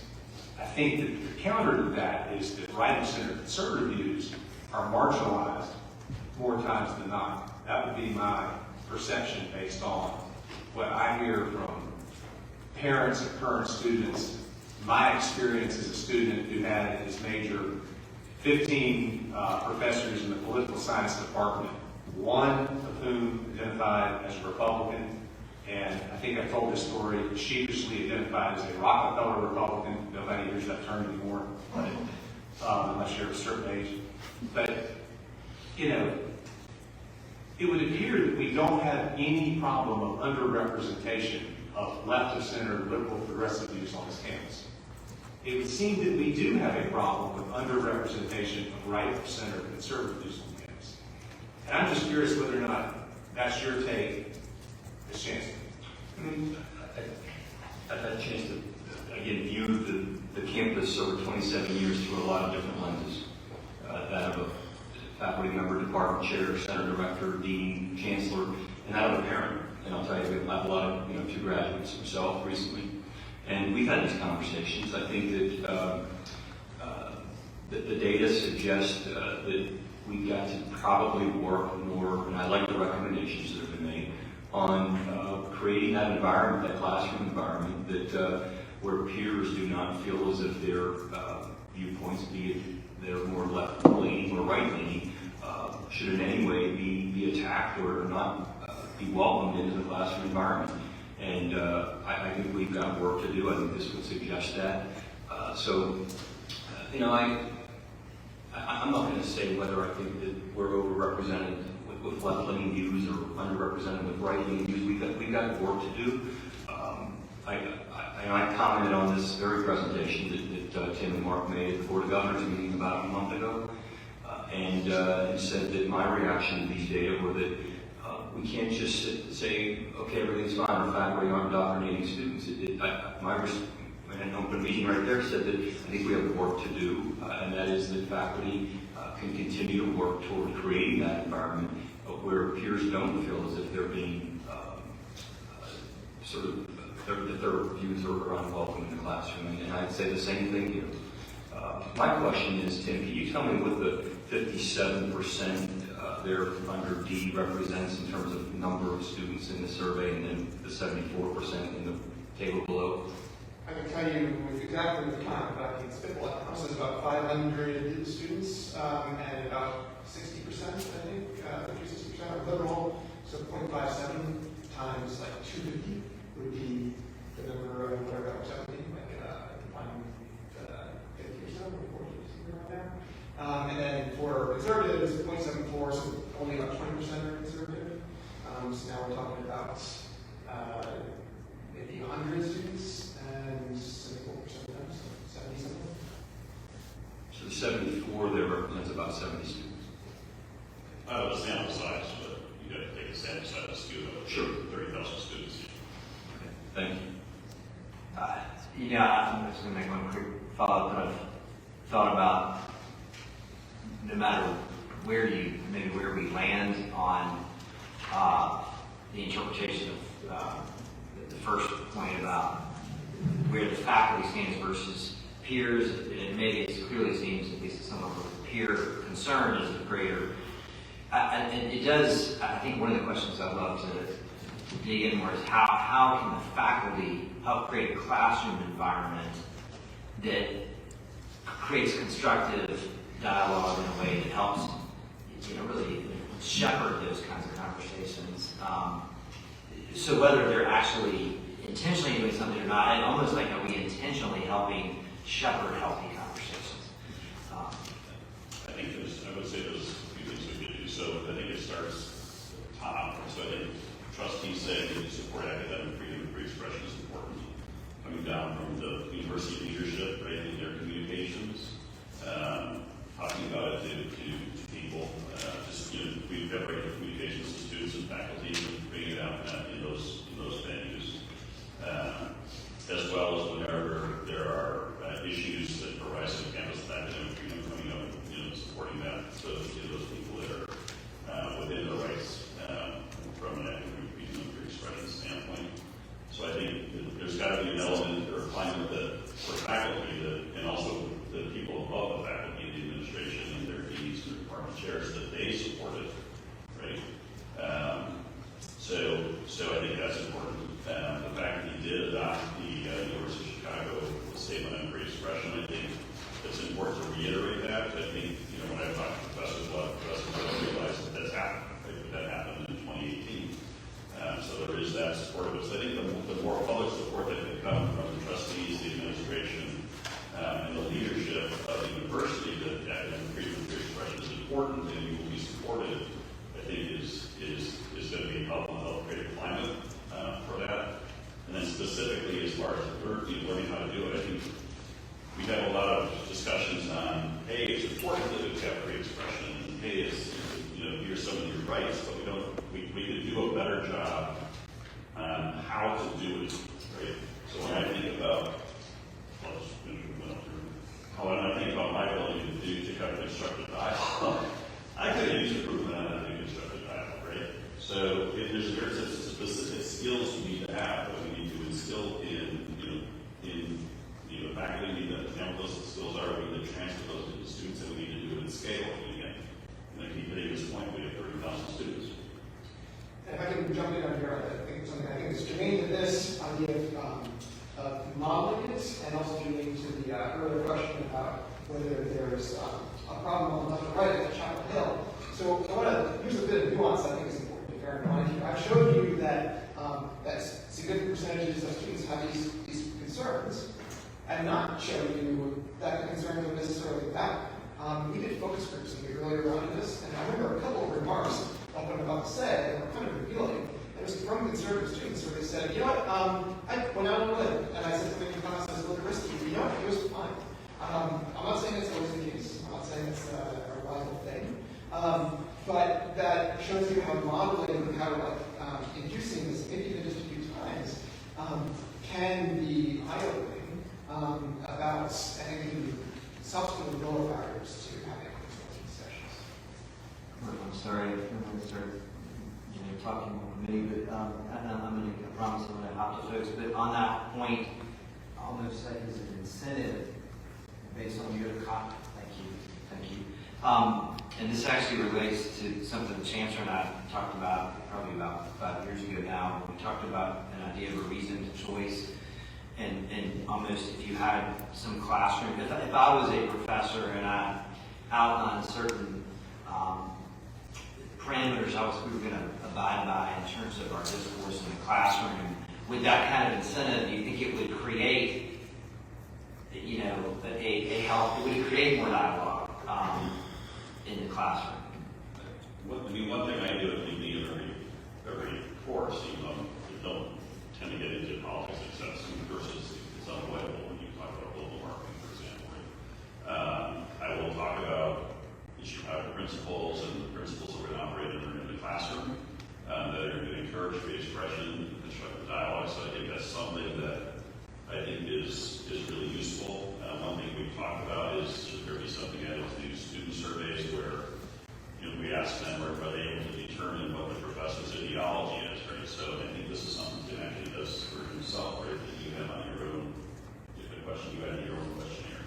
I think that the counter to that is that right of center conservative views are marginalized more times than not. That would be my perception based on what I hear from parents and current students. My experience as a student who had as major 15 professors in the political science department, one of whom identified as a Republican, and I think I've told this story, sheepishly identified as a Rockefeller Republican. Nobody hears that term anymore, but unless you're of a certain age. But, you know, it would appear that we don't have any problem of underrepresentation of left of center liberal progressive views on this campus. It would seem that we do have a problem with underrepresentation of right of center conservative views on campus. And I'm just curious whether or not that's your take as Chancellor. I've had a chance to, again, view the campus over 27 years through a lot of different lenses. That of a faculty member, department chair, center director, dean, chancellor, and that of a parent. And I'll tell you, I have a lot of, 2 graduates myself recently. And we've had these conversations. I think that the data suggests that we've got to probably work more, and I like the recommendations that have been made, on creating that environment, that classroom environment, that where peers do not feel as if their viewpoints, be it they're more left-leaning or right-leaning, should in any way be attacked or not be welcomed into the classroom environment. And I think we've got work to do. I think this would suggest that. I'm not going to say whether I think that we're overrepresented with left-leaning views or underrepresented with right-leaning views. We've got work to do. I commented on this very presentation that Tim and Mark made at the Board of Governors meeting about a month ago, and said that my reaction to these data were that we can't just sit and say, okay, everything's fine, our faculty aren't indoctrinating students. An open meeting right there said that I think we have work to do, and that is that faculty can continue to work toward creating that environment where peers don't feel as if they're being that their views are unwelcome in the classroom. And I'd say the same thing here. My question is, Tim, can you tell me what the 57% there under D represents in terms of number of students in the survey, and then the 74% in the table below? I can tell you with exactly the count, but I can spitball it. So it's about 500 students, and about 60%, I think, 60% are liberal. So 0.57 times like 250 would be the number of whatever that was, 17, like 50 or so, or 40, something around there. And then for conservatives, 0.74, so only about 20% are conservative. So now we're talking about maybe 100 students and 74% of them, so 70 something. So the 74 there represents about 70 students. The sample size, but you got to take the sample size of Sure. 30,000 students. Okay. Thank you. I'm just going to make one quick follow-up. I've thought about no matter where we land on the interpretation of the first point about where the faculty stands versus peers, and maybe it clearly seems, at least to some of the peer concern, is the greater. And it does, I think one of the questions I'd love to dig in more is how can the faculty help create a classroom environment that creates constructive dialogue in a way that helps, really shepherd those kinds of conversations. So whether they're actually intentionally doing something or not, and almost like are we intentionally helping shepherd healthy conversations? I would say there's a few things we could do. So I think it starts at the top. So I think trustees saying that you support academic freedom and free expression is important. Coming down from the university leadership, right, in their communications, talking about it to people, we've got regular communications to students and faculty, and bringing it out in those venues, as well as whenever there are issues that arise on campus with academic freedom coming up, supporting that. So those people that are within their rights from an academic freedom and free expression standpoint. So I think that there's got to be an element or a climate that for faculty and also the people above the faculty and the administration and their deans and department chairs that they support it, right? So I think that's important. The fact that he did adopt the University of Chicago statement on free expression, I think it's important to reiterate that. I think, when I talk to professors, a lot of professors don't realize that that's happened, right? But that happened in 2018. So there is that support of it. So I think the more public support that can come from the trustees, the administration, and the leadership of the university that academic freedom and free expression is important and you will be supported, I think is going to be help create a climate for that. And then specifically as far as learning how to do it, I think we have a lot of discussions on, hey, it's important that we have free expression, and hey, it's, here's some of your rights, but we could do a better job on how to do it, right? So when I think about, my ability to have constructive dialogue, I could use improvement on how to do constructive dialogue, right? So if there's specific skills we need to have that we need to instill in faculty, we need to know what those skills are, we need to transfer those to the students, and we need to do it in scale. Again, and I keep hitting this point, we have 30,000 students. And if I can jump in on here, I think it's germane to this idea of modeling it, and also germane to the earlier question about whether there's a problem on the left or right at Chapel Hill. So I want to use a bit of nuance I think is important to bear in mind here. I've showed you that significant percentages of students have these concerns, and not shown you that the concerns are necessarily valid. We did focus groups in the earlier round of this, and I remember a couple of remarks of what I'm about to say that were kind of revealing. It was from conservative students where they said, I went out on a limb, and I said something in class that was a little risky. It was fine. I'm not saying it's always the case. I'm not saying it's a reliable thing. But that shows you how modeling, how inducing this, maybe even just a few times, can be eye-opening about and even subsequent lower barriers to having consulting sessions. I'm sorry, I'm going to start talking more for me, but I promise I'm going to hop to folks. But on that point, almost like as an incentive based on your comment. Thank you. And this actually relates to something the Chancellor and I talked about probably about 5 years ago now. We talked about an idea of a reasoned choice. And almost if you had some classroom, if I was a professor and I outlined certain parameters we were going to abide by in terms of our discourse in the classroom, with that kind of incentive, do you think it would create, it would create more dialogue in the classroom? One thing I do at the beginning of every course, even though we don't tend to get into politics except versus it's unavoidable when you talk about global marketing, for example. I will talk about the Chicago principles and the principles that we're going to operate in the classroom that are going to encourage free expression and constructive dialogue. So I think that's something that I think is really useful. One thing we've talked about is should there be something added to student surveys where we ask them are they able to determine what the professor's ideology is, right? So I think this is something Tim actually does for himself, right? That you have on your own, if a question you had in your own questionnaire.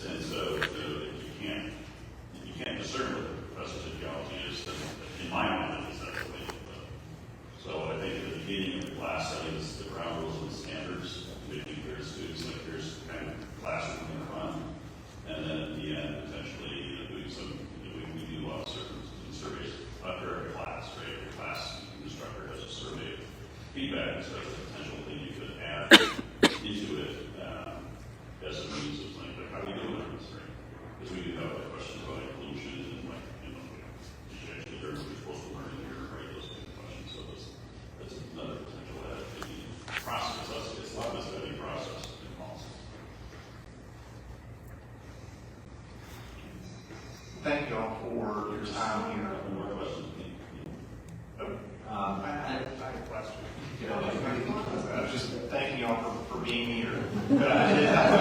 And so if you can't discern what the professor's ideology is, then in my mind, it's not the way to go. So I think at the beginning of the class, setting the ground rules and standards, making clear to students, like here's kind of thank you all for your time here. More questions? I have a question. I was just thanking you all for being here. But I did have a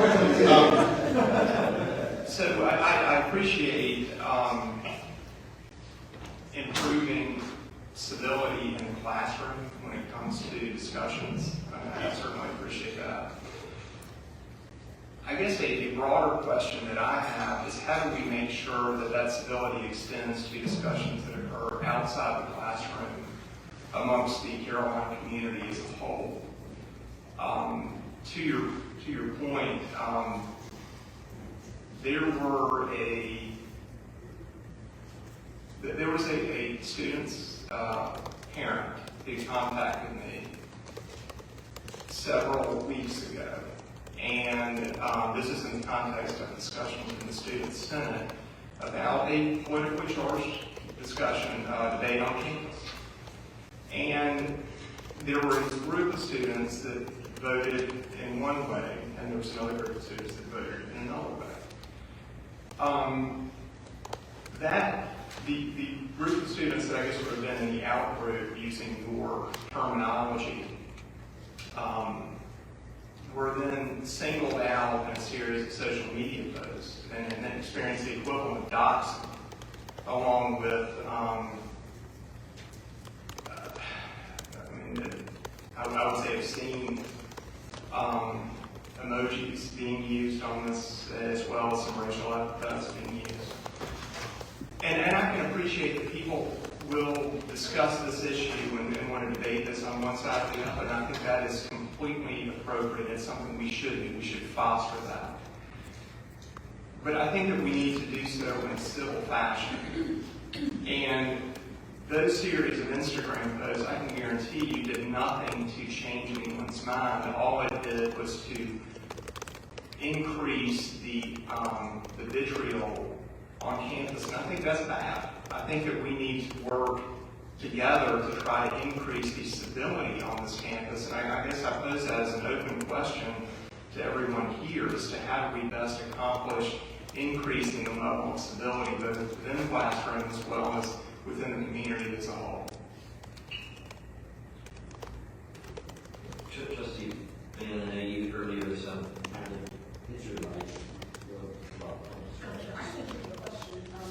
question as well. So I appreciate improving civility in the classroom when it comes to discussions. I certainly appreciate that. I guess a broader question that I have is how do we make sure that that civility extends to discussions that occur outside the classroom amongst the Carolina community as a whole? To your point, there was a student's parent who contacted me several weeks ago. And this is in the context of a discussion in the Student Senate about a politically charged discussion, debate on campus. And there were a group of students that voted in one way, and there was another group of students that voted in another way. The group of students that I guess would have been in the out group, using your terminology, were then singled out in a series of social media posts and then experienced the equivalent of doxing, along with, I would say obscene emojis being used on this, as well as some racial epithets being used. And I can appreciate that people will discuss this issue and want to debate this on one side or the other, and I think that is completely appropriate. It's something we should do. We should foster that. But I think that we need to do so in a civil fashion. And those series of Instagram posts, I can guarantee you, did nothing to change anyone's mind. All it did was to increase the vitriol on campus, and I think that's bad. I think that we need to work together to try to increase the civility on this campus, and I guess I pose that as an open question to everyone here as to how do we best accomplish increasing the level of civility both within the classroom as well as within the community as a whole. Trustee, and I know you earlier some. It's your right. I think you have a question, but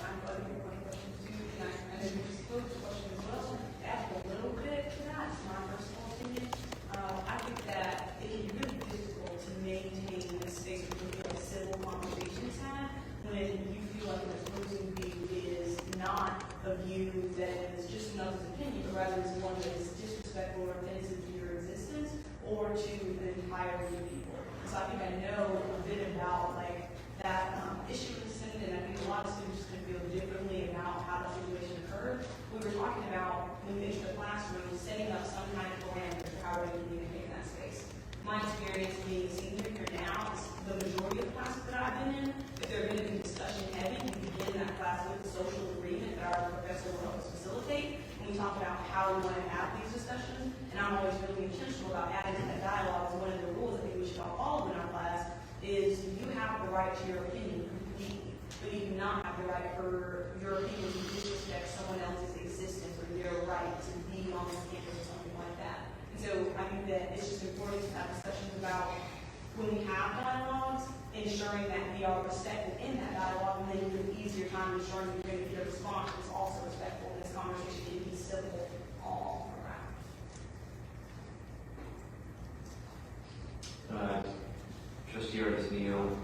I'm going to make one question too, and I know you just posed a question as well. Add a little bit to that, it's my personal opinion. I think that it can be really difficult to maintain a space where you feel like civil conversations had when you feel like an opposing view is not a view that is just another's opinion, but rather is one that is disrespectful or offensive to your existence or to an entire group of people. So I think I know a bit about like that issue in the Senate, and I think a lot of students can feel differently about how the situation occurred. We were talking about, when we finished the classroom, setting up some kind of parameters for how we communicate in that space. My experience being a senior here now is the majority of classes that I've been in, if they're going to be discussion heavy, we begin that class with the social agreement that our professor will help us facilitate. And we talk about how we want to have these discussions, and I'm always really intentional about adding to that dialogue. One of the rules I think we should all follow in our class is you have the right to your opinion completely, but you do not have the right for your opinion to disrespect someone else's existence or their right to be on this campus or something like that. And so I think that it's just important to have discussions about when we have dialogues, ensuring that we are respectful in that dialogue, and then you have an easier time ensuring that you're going to get a response that's also respectful, and this conversation can be civil all around. Trustee Neal.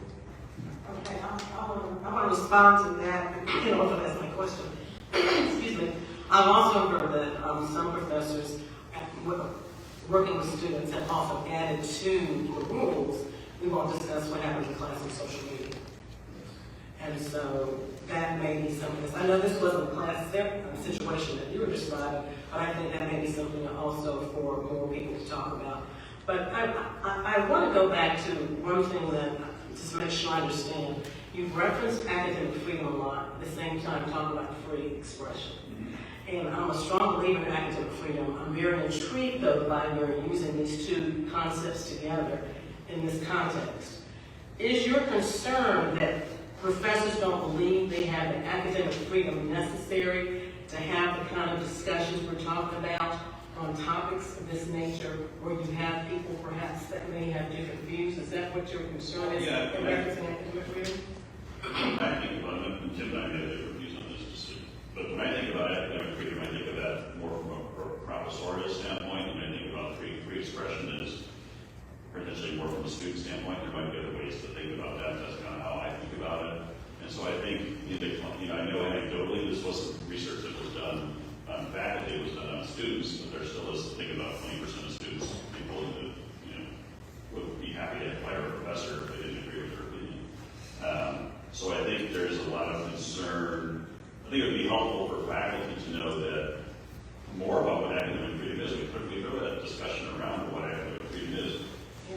Okay, I want to respond to that. That's my question. Excuse me. I've also heard that some professors working with students have also added to the rules. We won't discuss what happens in class on social media. And so that may be something. I know this wasn't a class situation that you were describing, but I think that may be something also for more people to talk about. But I want to go back to one thing that, just to make sure I understand. You've referenced academic freedom a lot, at the same time talking about free expression. And I'm a strong believer in academic freedom. I'm very intrigued, though, by your using these two concepts together in this context. is your concern that professors don't believe they have the academic freedom necessary to have the kind of discussions we're talking about on topics of this nature, where you have people perhaps that may have different views? Is that what your concern is? Yeah, in referencing academic freedom? I think about it, and Tim and I may have different views on this, but when I think about academic freedom, I think of that more from a professorial standpoint, and I think about free expression as potentially more from a student standpoint. There might be other ways to think about that. That's kind of how I think about it. And so I think, I know anecdotally this wasn't research that was done on faculty, it was done on students, but there still is, think about 20% of students, people that, would be happy to fire a professor if they didn't agree with their opinion. So I think there's a lot of concern. I think it would be helpful for faculty to know that more about what academic freedom is. We throw that discussion around what academic freedom is.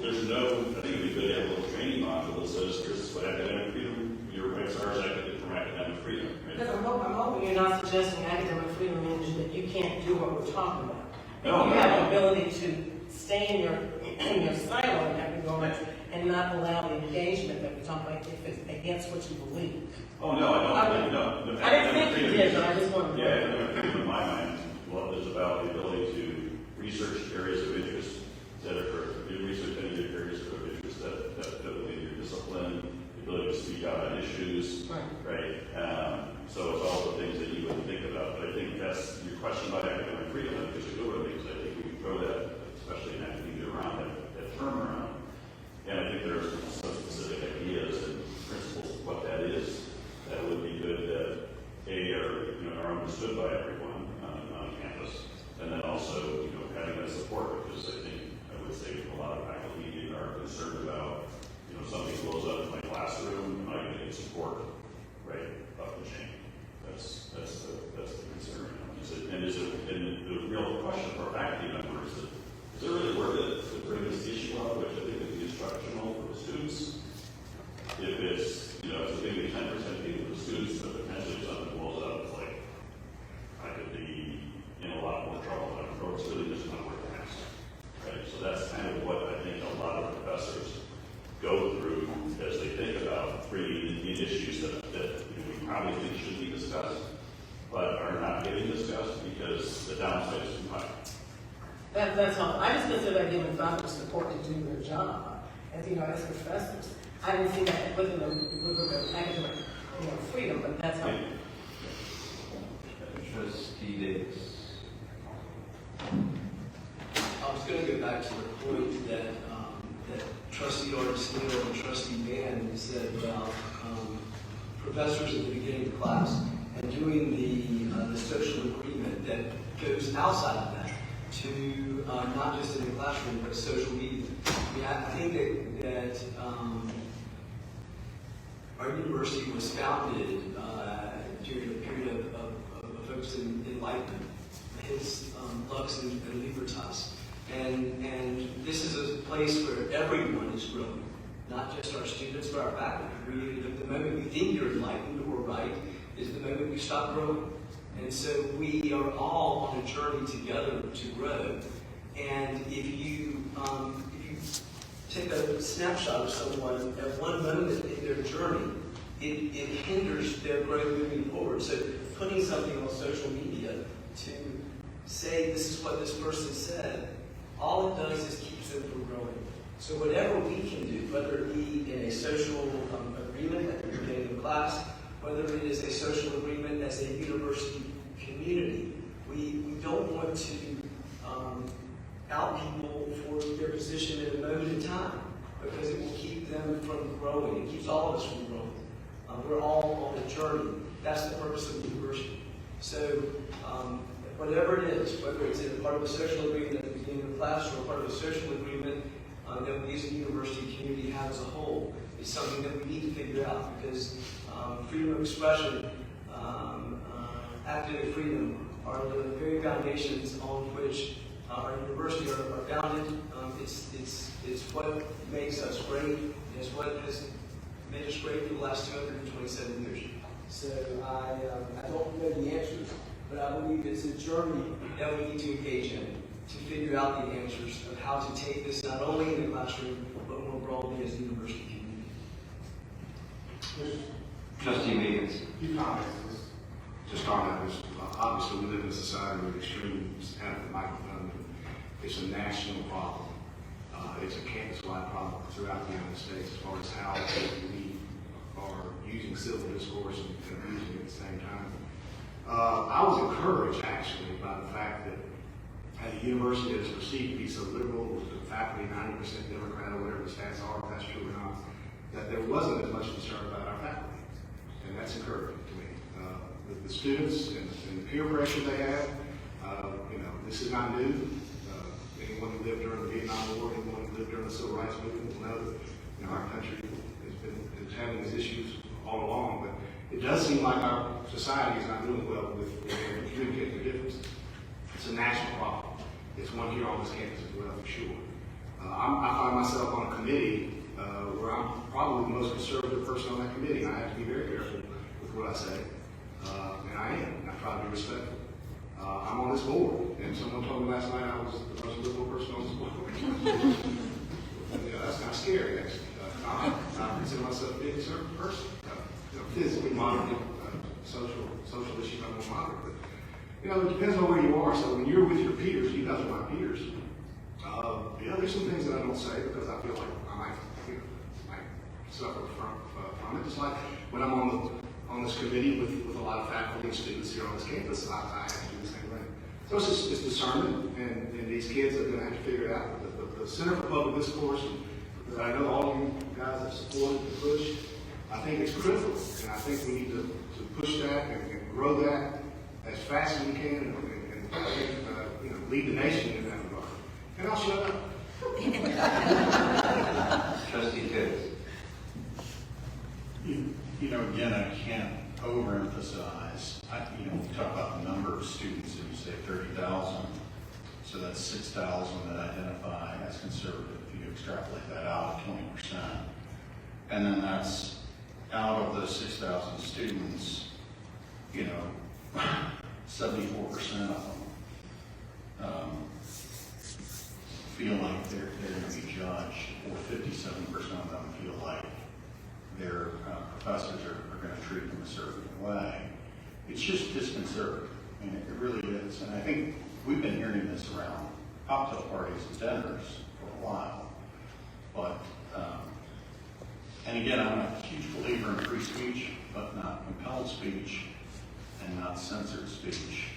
There's no, I think it would be good to have a little training module that says, here's what academic freedom, your rights are from academic freedom. Right? Because I'm hoping you're not suggesting academic freedom means that you can't do what we're talking about. No, you have the ability to stay in your silo in that regard and not allow the engagement that we're talking about if it's against what you believe. Oh, no, I don't think, no. I didn't think you did, but I just wanted to. Yeah, academic freedom in my mind is about the ability to research areas of interest that are, research any areas of interest that within your discipline, the ability to speak out on issues, right? So it's all the things that you would think about. But I think that's your question about academic freedom. I think it's a good one because I think we can throw that, especially in academia, around that term around. And I think there are some specific ideas and principles of what that is that would be good that are understood by everyone on campus, and then also having that support, because I think I would say a lot of faculty are concerned about something blows up in my classroom, am I going to get support right up the chain? That's the concern. And the real question for faculty members is it really worth it to bring this issue up, which I think would be instructional for the students? If it's, it's maybe 10% people for the students, but potentially if something blows up, it's like, I could be in a lot more trouble than I'm it's really just not worth the hassle. Right? So that's kind of what I think a lot of professors go through as they think about bringing in issues that we probably think should be discussed, but are not getting discussed because the downside is too high. That's all. I just consider that giving faculty support to do their job, as as professors. I didn't see that within the academic freedom, but that's how. Trustee Davis. I was going to go back to the point that Trustee Artistino and Trustee Mann said about professors at the beginning of class and doing the social agreement that goes outside of that to not just in the classroom but social media. I think that our university was founded during a period of folks in Enlightenment, his Lux and Libertas. And this is a place where everyone is growing, not just our students, but our faculty. The moment we think you're enlightened or right is the moment we stop growing. And so we are all on a journey together to grow. And if you take a snapshot of someone at one moment in their journey, it hinders their growth moving forward. So putting something on social media to say this is what this person said, all it does is keeps them from growing. So whatever we can do, whether it be in a social agreement at the beginning of class, whether it is a social agreement as a university community, we don't want to out people for their position at a moment in time, because it will keep them from growing. It keeps all of us from growing. We're all on a journey. That's the purpose of the university. So whatever it is, whether it's in a part of a social agreement at the beginning of the class or a part of a social agreement that we as a university community have as a whole, is something that we need to figure out, because freedom of expression, academic freedom are the very foundations on which our university are founded. It's what makes us great. It's what has made us great for the last 227 years. So I don't know the answers, but I believe it's a journey that we need to engage in to figure out the answers of how to take this not only in the classroom, but more broadly as a university community. Trustee Means. few comments. Just on that, obviously we live in a society with extremes out of the microphone. It's a national problem. It's a campus-wide problem throughout the United States as far as how we are using civil discourse and abusing it at the same time. I was encouraged actually by the fact that at a university that is perceived to be so liberal, with the faculty 90% Democrat or whatever the stats are, if that's true or not, that there wasn't as much concern about our faculty. And that's encouraging to me. The students and the peer pressure they have, this is not new. Anyone who lived during the Vietnam War, anyone who lived during the Civil Rights Movement will know that our country is having these issues all along. But it does seem like our society is not doing well with communicating their differences. It's a national problem. It's one here on this campus as well, for sure. I find myself on a committee where I'm probably the most conservative person on that committee. I have to be very careful with what I say, and I am. And I try to be respectful. I'm on this board, and someone told me last night I was the most liberal person on this board. That's kind of scary, actually. I consider myself a big conservative person. Physically monitoring social issues I'm going to monitor. But, it depends on where you are. So when you're with your peers, you guys are my peers. There's some things that I don't say because I feel like I might suffer from it. Just like when I'm on this committee with a lot of faculty and students here on this campus, I have to do the same thing. So it's discernment, and these kids are going to have to figure it out. The Center for Public Discourse, that I know all of you guys have supported and pushed, I think it's critical, and I think we need to push that and grow that as fast as we can, and lead the nation in that regard. And I'll shut up. Trustee Tibbs. Again, I can't overemphasize. We talk about the number of students, and you say 30,000. So that's 6,000 that identify as conservative. If you extrapolate that out at 20%. And then that's out of those 6,000 students, 74% of them feel like they're going to be judged, or 57% of them feel like their professors are going to treat them a certain way. It's just disconcerting. I mean, it really is. And I think we've been hearing this around cocktail parties and dinners for a while. But, and again, I'm a huge believer in free speech, but not compelled speech and not censored speech.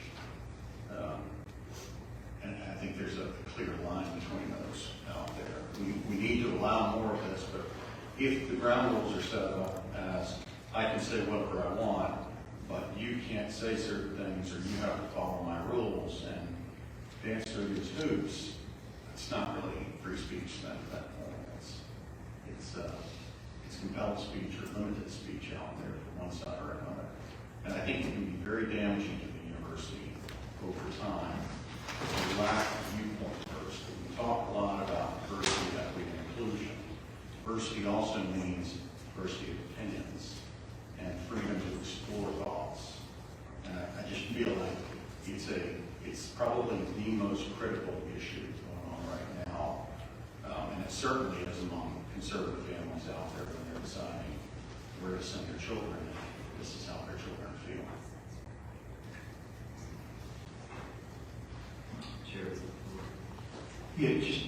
And I think there's a clear line between those out there. We need to allow more of this, but if the ground rules are set up as I can say whatever I want, but you can't say certain things, or you have to follow my rules and dance through these hoops, it's not really free speech then at that point. It's compelled speech or limited speech out there from one side or another. And I think it can be very damaging to the university over time. The lack of viewpoint diversity. We talk a lot about diversity, equity, and inclusion. Diversity also means diversity of opinions and freedom to explore thoughts. And I just feel like it's probably the most critical issue going on right now. And it certainly is among conservative families out there when they're deciding where to send their children. This is how their children feel. Yeah, just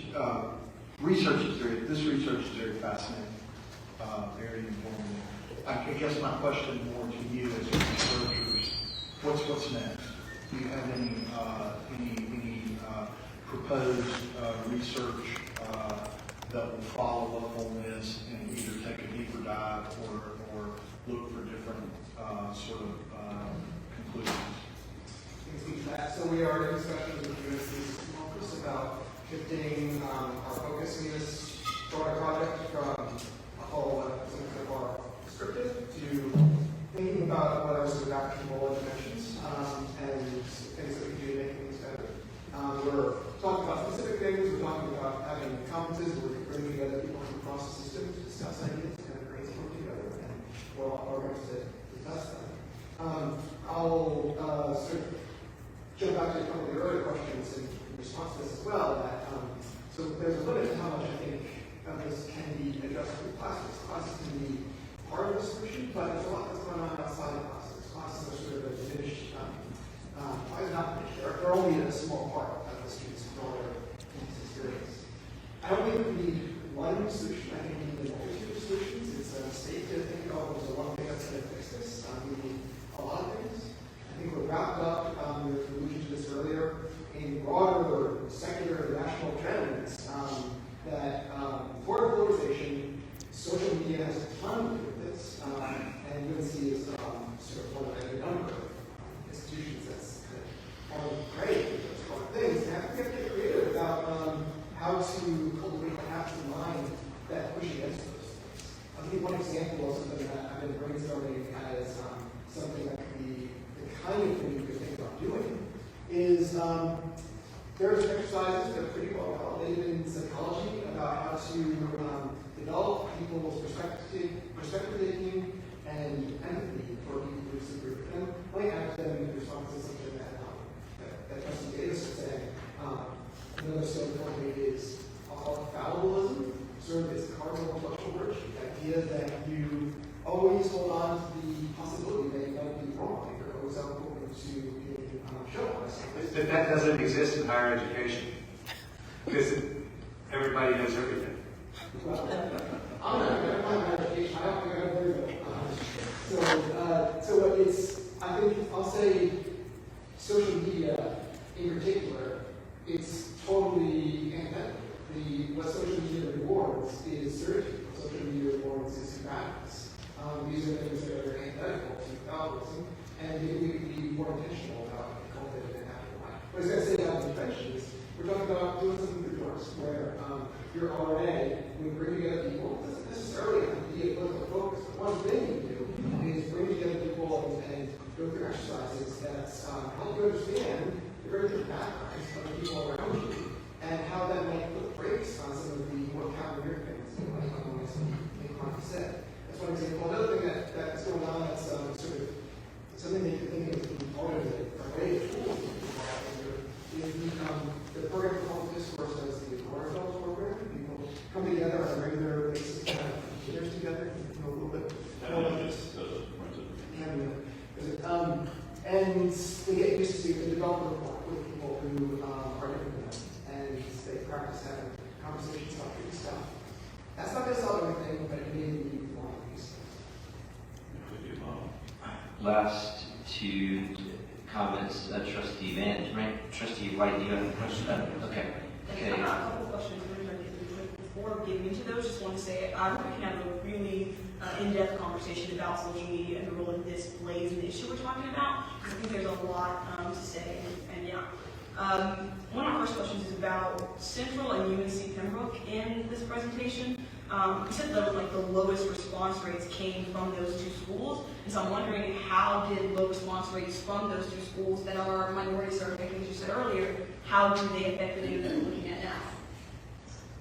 this research is very fascinating, very informative. I guess my question more to you as researchers, what's next? Do you have any proposed research that will follow up on this and either take a deeper dive or look for different sort of conclusions? So we are in discussions with UNC office about shifting our focus in this broader project from a whole some of our descriptive to thinking about what are some actionable interventions and things that we can do to make things better. We're talking about specific things. We're talking about having conferences where we can bring together people from across the system to discuss ideas and kind of brainstorm together, and we're all programs to test them. I'll sort of jump back to a couple of the earlier questions in response to this as well. That so there's a limit to how much I think this can be addressed with classes. Classes can be part of of the solution, but there's a lot that's going on outside of classes. Classes are sort of a diminished, why is not diminished? They're only a small part of the students' broader experience. I don't think we need one solution. I think we need a multitude of solutions. It's a mistake to think, oh, there's one thing that's going to fix this. We need a lot of things. I think we're wrapped up, with alluding to this earlier, in broader secular national trends that for polarization, social media has a ton to do with this, and UNC is sort of one of a number of institutions that's kind of great with those kind of things. And I think we have to get creative about how to cultivate perhaps the mind that push against those things. I'll give you one example of something that I've been brainstorming as something that could be the kind of thing you could think about doing is there's exercises that are pretty well validated in psychology about how to develop people's perspective taking and empathy for people who disagree with them. Let me add to them in response to something that Trustee Davis was saying. Another so important is, I'll call it fallibilism, sort of its cardinal intellectual virtue. The idea that you always hold on to the possibility that you might be wrong. You're always open to being shown by something. But that doesn't exist in higher education, because everybody knows everything. Well, I'm not going to find my education. I don't think I agree with it. So it's, I think I'll say social media in particular, it's totally antithetical. What social media rewards is certainty. What social media rewards is practice. These are things that are antithetical to capitalism, and maybe we could be more intentional about cultivating an active life. What I was going to say about intervention is we're talking about doing something for yours, where your RNA, when you bring together people, it doesn't necessarily have to be a political focus, but one thing you do is bring together people and go through exercises that help you understand the very different backgrounds of the people around you, and how that might put brakes on some of the more cavalier things that might have said. That's one example. Another thing that's going on that's sort of something that you can think of as being part of it, a way of tools is the program called Discourse as the Oversample program. People come together on a regular basis, kind of dinners together, a little bit. And they get used to develop rapport with people who are different than them, and they practice having conversations about good stuff. That's not going to solve everything, but it may be one of these things. Last two comments, Trustee Van, right? Trustee White, do you have a question? Okay. A couple of questions before getting into those. Just want to say I hope we can have a really in-depth conversation about social media and the role that this plays in the issue we're talking about. Because I think there's a lot to say, and yeah. One of our first questions is about Central and UNC Pembroke in this presentation. You said that the lowest response rates came from those two schools, and so I'm wondering how did low response rates from those two schools that are minority surveyed, as you said earlier, how do they affect the data that we're looking at now?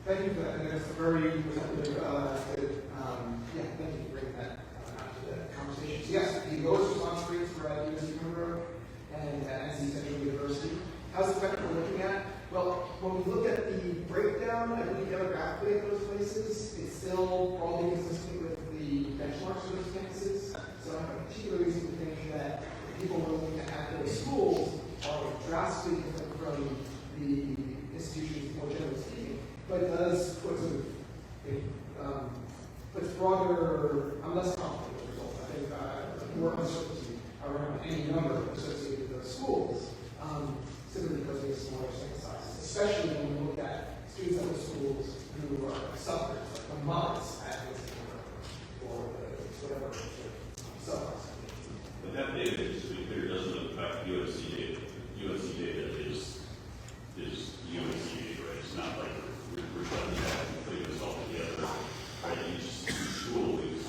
Thank you for that. I think that's a very representative, thank you for bringing that out to the conversation. So yes, the lowest response rates were at UNC Pembroke and at NC Central University. How's the effect we're looking at? Well, when we look at the breakdown, I believe demographically at those places, it's still broadly consistent with the benchmarks for those campuses. So I have a particular reason to think that the people we're looking at those schools are drastically different from the institutions more generally speaking. But it does put puts broader, I'm less confident with the results. I think more uncertainty around any number associated with those schools. Simply because we have smaller sample sizes, especially when we look at students at those schools who are suffering, like the months at or whatever suffers. But that data, just to be clear, doesn't affect UNC data. UNC data is UNC data, right? It's not like we're shutting that and putting this all together. Right? Each school is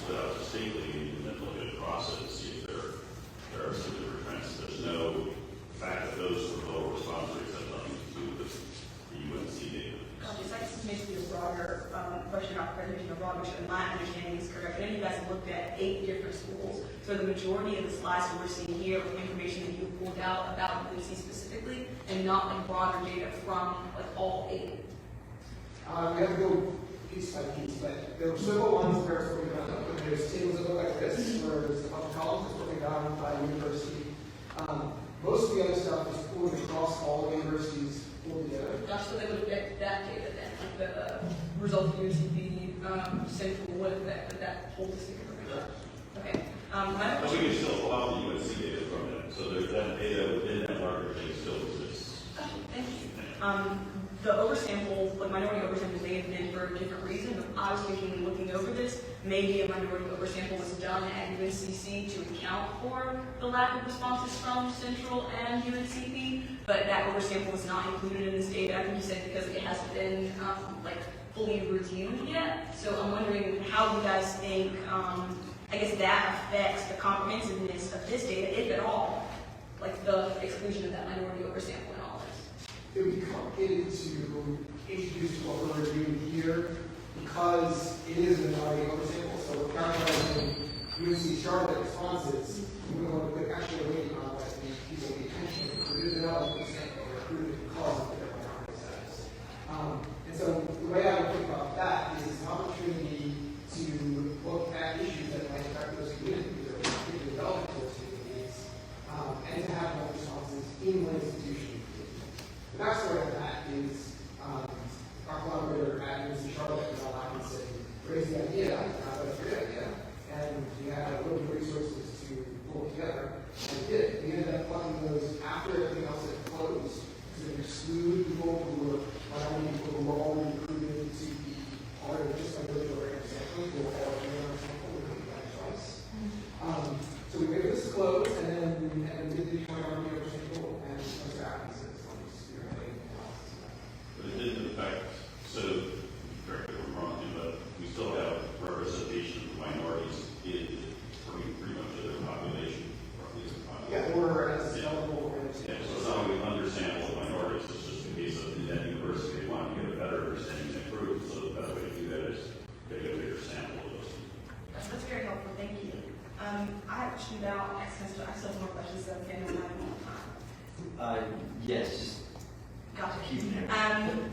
state league and then look at across it and see if there are some different trends. There's no fact that those were lower response rates have nothing to do with the UNC data. Gotcha. So this is basically a broader question about presentation abroad, which in my understanding is correct. I know you guys have looked at 8 different schools. So the majority of the slides that we're seeing here with information that you pulled out about UNC specifically, and not broader data from all 8. We have to go piece by piece, but there were several ones where it's broken down. There's tables that look like this, where there's a couple columns that's broken down by university. Most of the other stuff is pulling across all the universities pulled together. Gosh, so they would affect that data then, like the result of UNC, central would affect that whole district. Okay. My But we can still pull out the UNC data from it, so there's that data within that larger thing still exists. Gotcha, thank you. The oversample, like minority oversamples, may have been for a different reason, but I was thinking, looking over this, maybe a minority oversample was done at UNCC to account for the lack of responses from Central and UNCP, but that oversample was not included in this data. I think you said because it hasn't been fully reviewed yet. So I'm wondering how you guys think, I guess that affects the comprehensiveness of this data, if at all, like the exclusion of that minority oversample and all this. It would be complicated to introduce what we're reviewing here because it is a minority oversample. So we're calculating UNC Charlotte responses. We want to put actually weighting on what the people pay attention to. Recruited it out as a sample, or recruited because of their minority status. And so the way I would think about that is an opportunity to look at issues that might affect those communities or particularly relevant to those communities, and to have more responses in one institution. The backstory of that is our collaborator at UNC Charlotte and all I can say raised the idea, that was a great idea, and we had a little bit of resources to pull together, and we did. We ended up plugging those after everything else had closed to exclude people who were minority people who were already recruited to be part of just like those who were already in our sample, we couldn't get twice. So we made this close, and then we did the minority oversample, and most happens is But it didn't affect, so, correct me if I'm wrong, but we still have representation of minorities in pretty much of their population, roughly as a population. yeah, or as eligible for Yeah, so it's not only undersample minorities, it's just a case of that university wanting to get a better understanding of group, so the better way to do that is get a bigger sample of those. That's very helpful, thank you. I actually now, I still have more questions, so okay, no matter what time. Yes. Gotcha. Keep it there.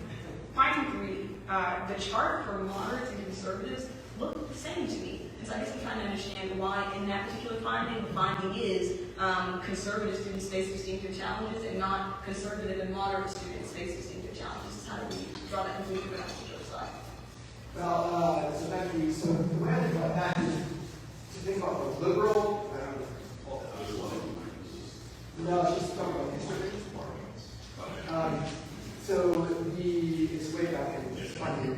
Finding 3, the chart for moderates and conservatives look the same to me. And so I guess I'm trying to understand why in that particular finding, the finding is conservative students face distinctive challenges and not conservative and moderate students face distinctive challenges. How do we draw that conclusion about the other side? Well, so thank you. So the way I think about that is to think about the liberal. No, it's just talking about conservative. So it's way back in this funding.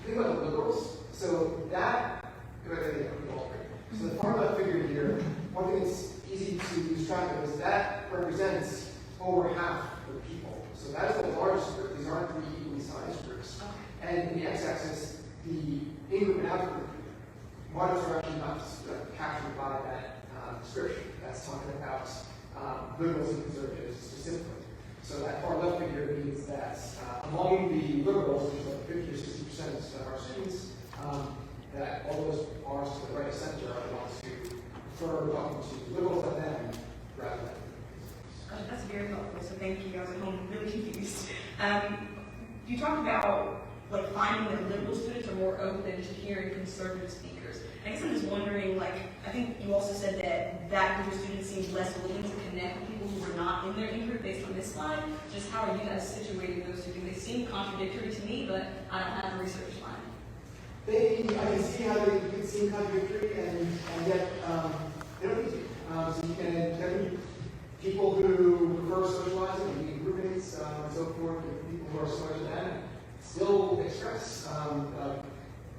Think about the liberals. So that, so the far left figure here, one thing that's easy to lose track of is that represents over half of the people. So that is the largest group. These aren't 3 equally sized groups. And in the x-axis, the in-group and out-group moderates are actually not captured by that description. That's talking about liberals and conservatives specifically. So that far left figure means that among the liberals, which is like 50 or 60% of our students, that all those bars to the right of center are the ones who prefer talking to liberals and them rather than. That's very helpful, so thank you. I was at home really confused. You talked about like finding that liberal students are more open to hearing conservative speakers. I guess I'm just wondering, like, I think you also said that that group of students seemed less willing to connect with people who were not in their in-group based on this slide. Just how are you guys situating those two things? They seem contradictory to me, but I don't have a research line. I can see how they can seem contradictory, and yet they don't need to. So you can have people who prefer socializing and being roommates and so forth, and people who are similar to that, still express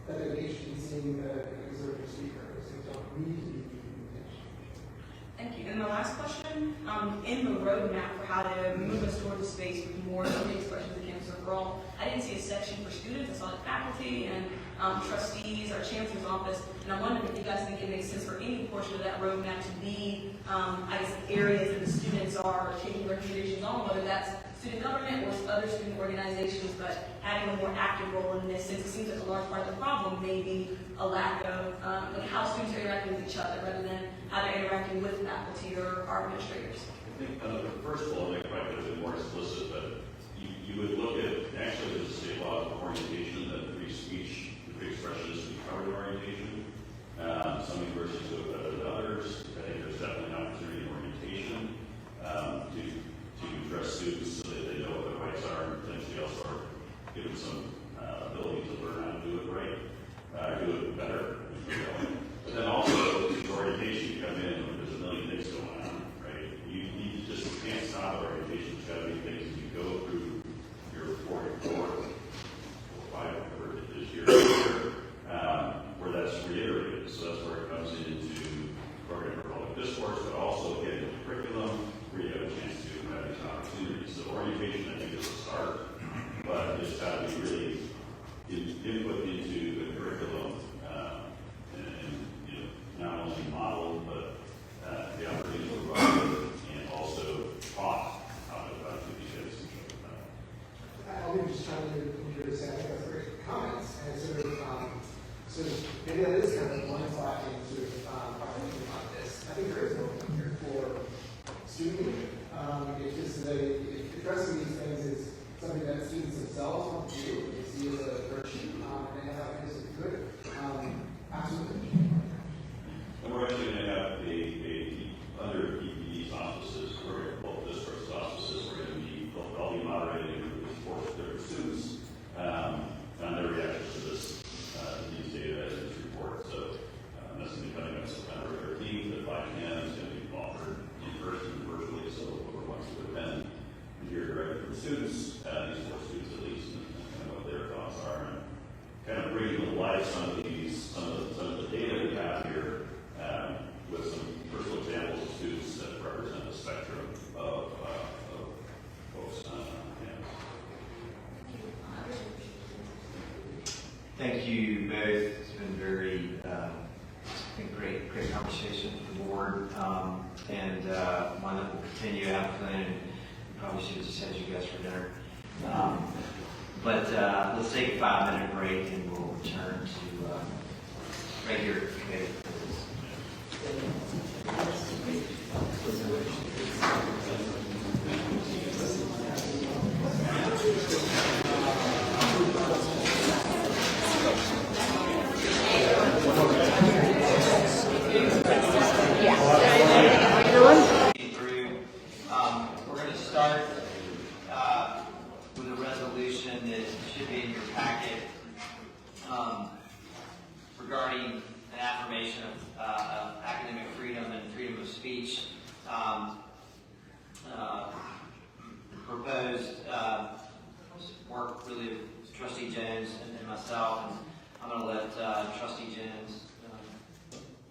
that they're interested in seeing a conservative speaker. So they don't need to be intentional. Thank you. And my last question, in the roadmap for how to move us toward the space with more of the expressions of campus overall, I didn't see a section for students. I saw the faculty and trustees, our chancellor's office, and I'm wondering if you guys think it makes sense for any portion of that roadmap to be, I guess, areas that the students are taking recommendations on, whether that's student government or other student organizations, but having a more active role in this, since it seems like a large part of the problem may be a lack of like how students are interacting with each other rather than how they're interacting with faculty or our administrators. I think first of all, they probably could have been more explicit, but you would look at, actually there's a state law some universities do it better than others. I think there's definitely an opportunity in orientation to address students so that they know what their rights are, and potentially also give them some ability to learn how to do it right, do it better. But then also, with orientation, you come in when there's a million things going on, right? You can't stop at orientation. It's got to be things as you go through your 4, 5, whatever it is, year, where that's reiterated. So that's where it comes into program for public discourse, but also getting the curriculum where you have a chance to have these opportunities. So orientation, I think, is a start, but it's got to be really input into the curriculum and not only modeled, but the opportunity to run and also taught how to do these things and stuff like that. I'll be just trying to say, I think that's great comments, and sort of maybe that is kind of one thought in sort of thinking about this. I think there is no one here for student leadership. Addressing these things is something that students themselves want to do. They see as a virtue, and they have it as a good. Absolutely. And we're actually going to have under PPD's auspices, or both district's auspices, we're going to be, I'll be moderating for different students on their reaction to this, these data as this report. So that's going to be coming up September 13th at 5 p.m. It's going to be offered in person and virtually, so whoever wants to attend and hear directly from students, these 4 students at least, and kind of what their thoughts are, and kind of bringing to life some of the data we have here with some personal examples of students that represent the spectrum of folks on campus. Thank you both. It's been very great conversation with the board, and one that will continue after. Probably should have just had you guys for dinner. But let's take a 5-minute break and we'll return to regular committee. We're going to start with a resolution that should be in your packet regarding an affirmation of academic freedom and freedom of speech. Proposed work really with Trustee Jones and myself, and I'm going to let Trustee Jones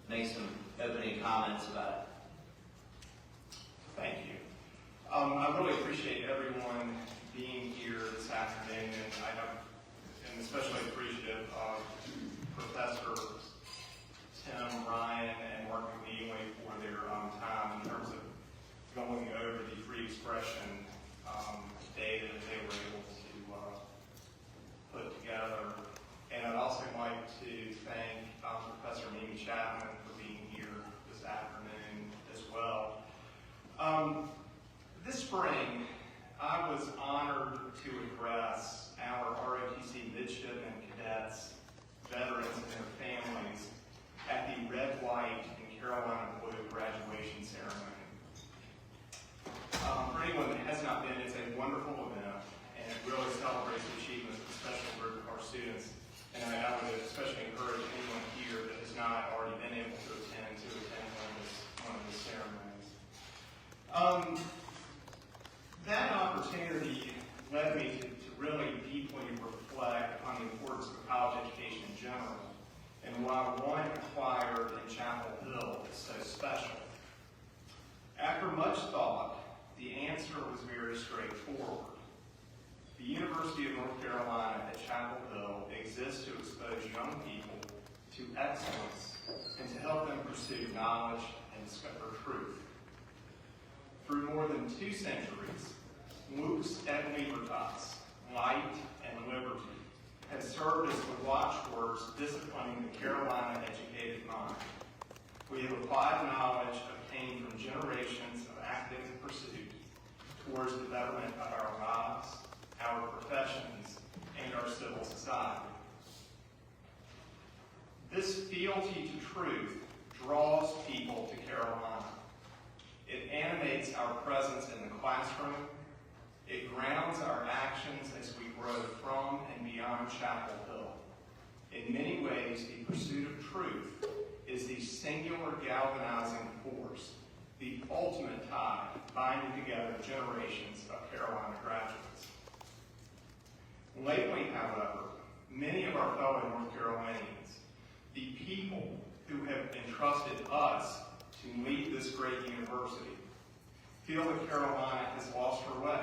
make some opening comments about it. Thank you. I really appreciate everyone being here this afternoon, and I'm especially appreciative of Professor Tim, Ryan, and Mark McNeely for their time in terms of going over the free expression data that they were able to put together. And I'd also like to thank Professor Mimi Chapman for being here this afternoon as well. This spring, I was honored to address our ROTC midshipmen cadets, veterans, and their families at the Red, White, and Carolina Blue graduation ceremony. For anyone that has not been, it's a wonderful event, and it really celebrates the achievements of a special group of our students. And I would especially encourage anyone here that has not already been able to attend one of the ceremonies. That opportunity led me to really deeply reflect on the importance of college education in general, and why one acquired in Chapel Hill is so special. After much thought, the answer was very straightforward. The University of North Carolina at Chapel Hill exists to expose young people to excellence and to help them pursue knowledge and discover truth. Through more than 2 centuries, Lux et Libertas, light and liberty, have served as the watchwords disciplining the Carolina-educated mind. We have applied knowledge obtained from generations of academic pursuit towards the betterment of our lives, our professions, and our civil society. This fealty to truth draws people to Carolina. It animates our presence in the classroom. It grounds our actions as we grow from and beyond Chapel Hill. In many ways, the pursuit of truth is the singular galvanizing force, the ultimate tie binding together generations of Carolina graduates. Lately, however, many of our fellow North Carolinians, the people who have entrusted us to lead this great university, feel that Carolina has lost her way.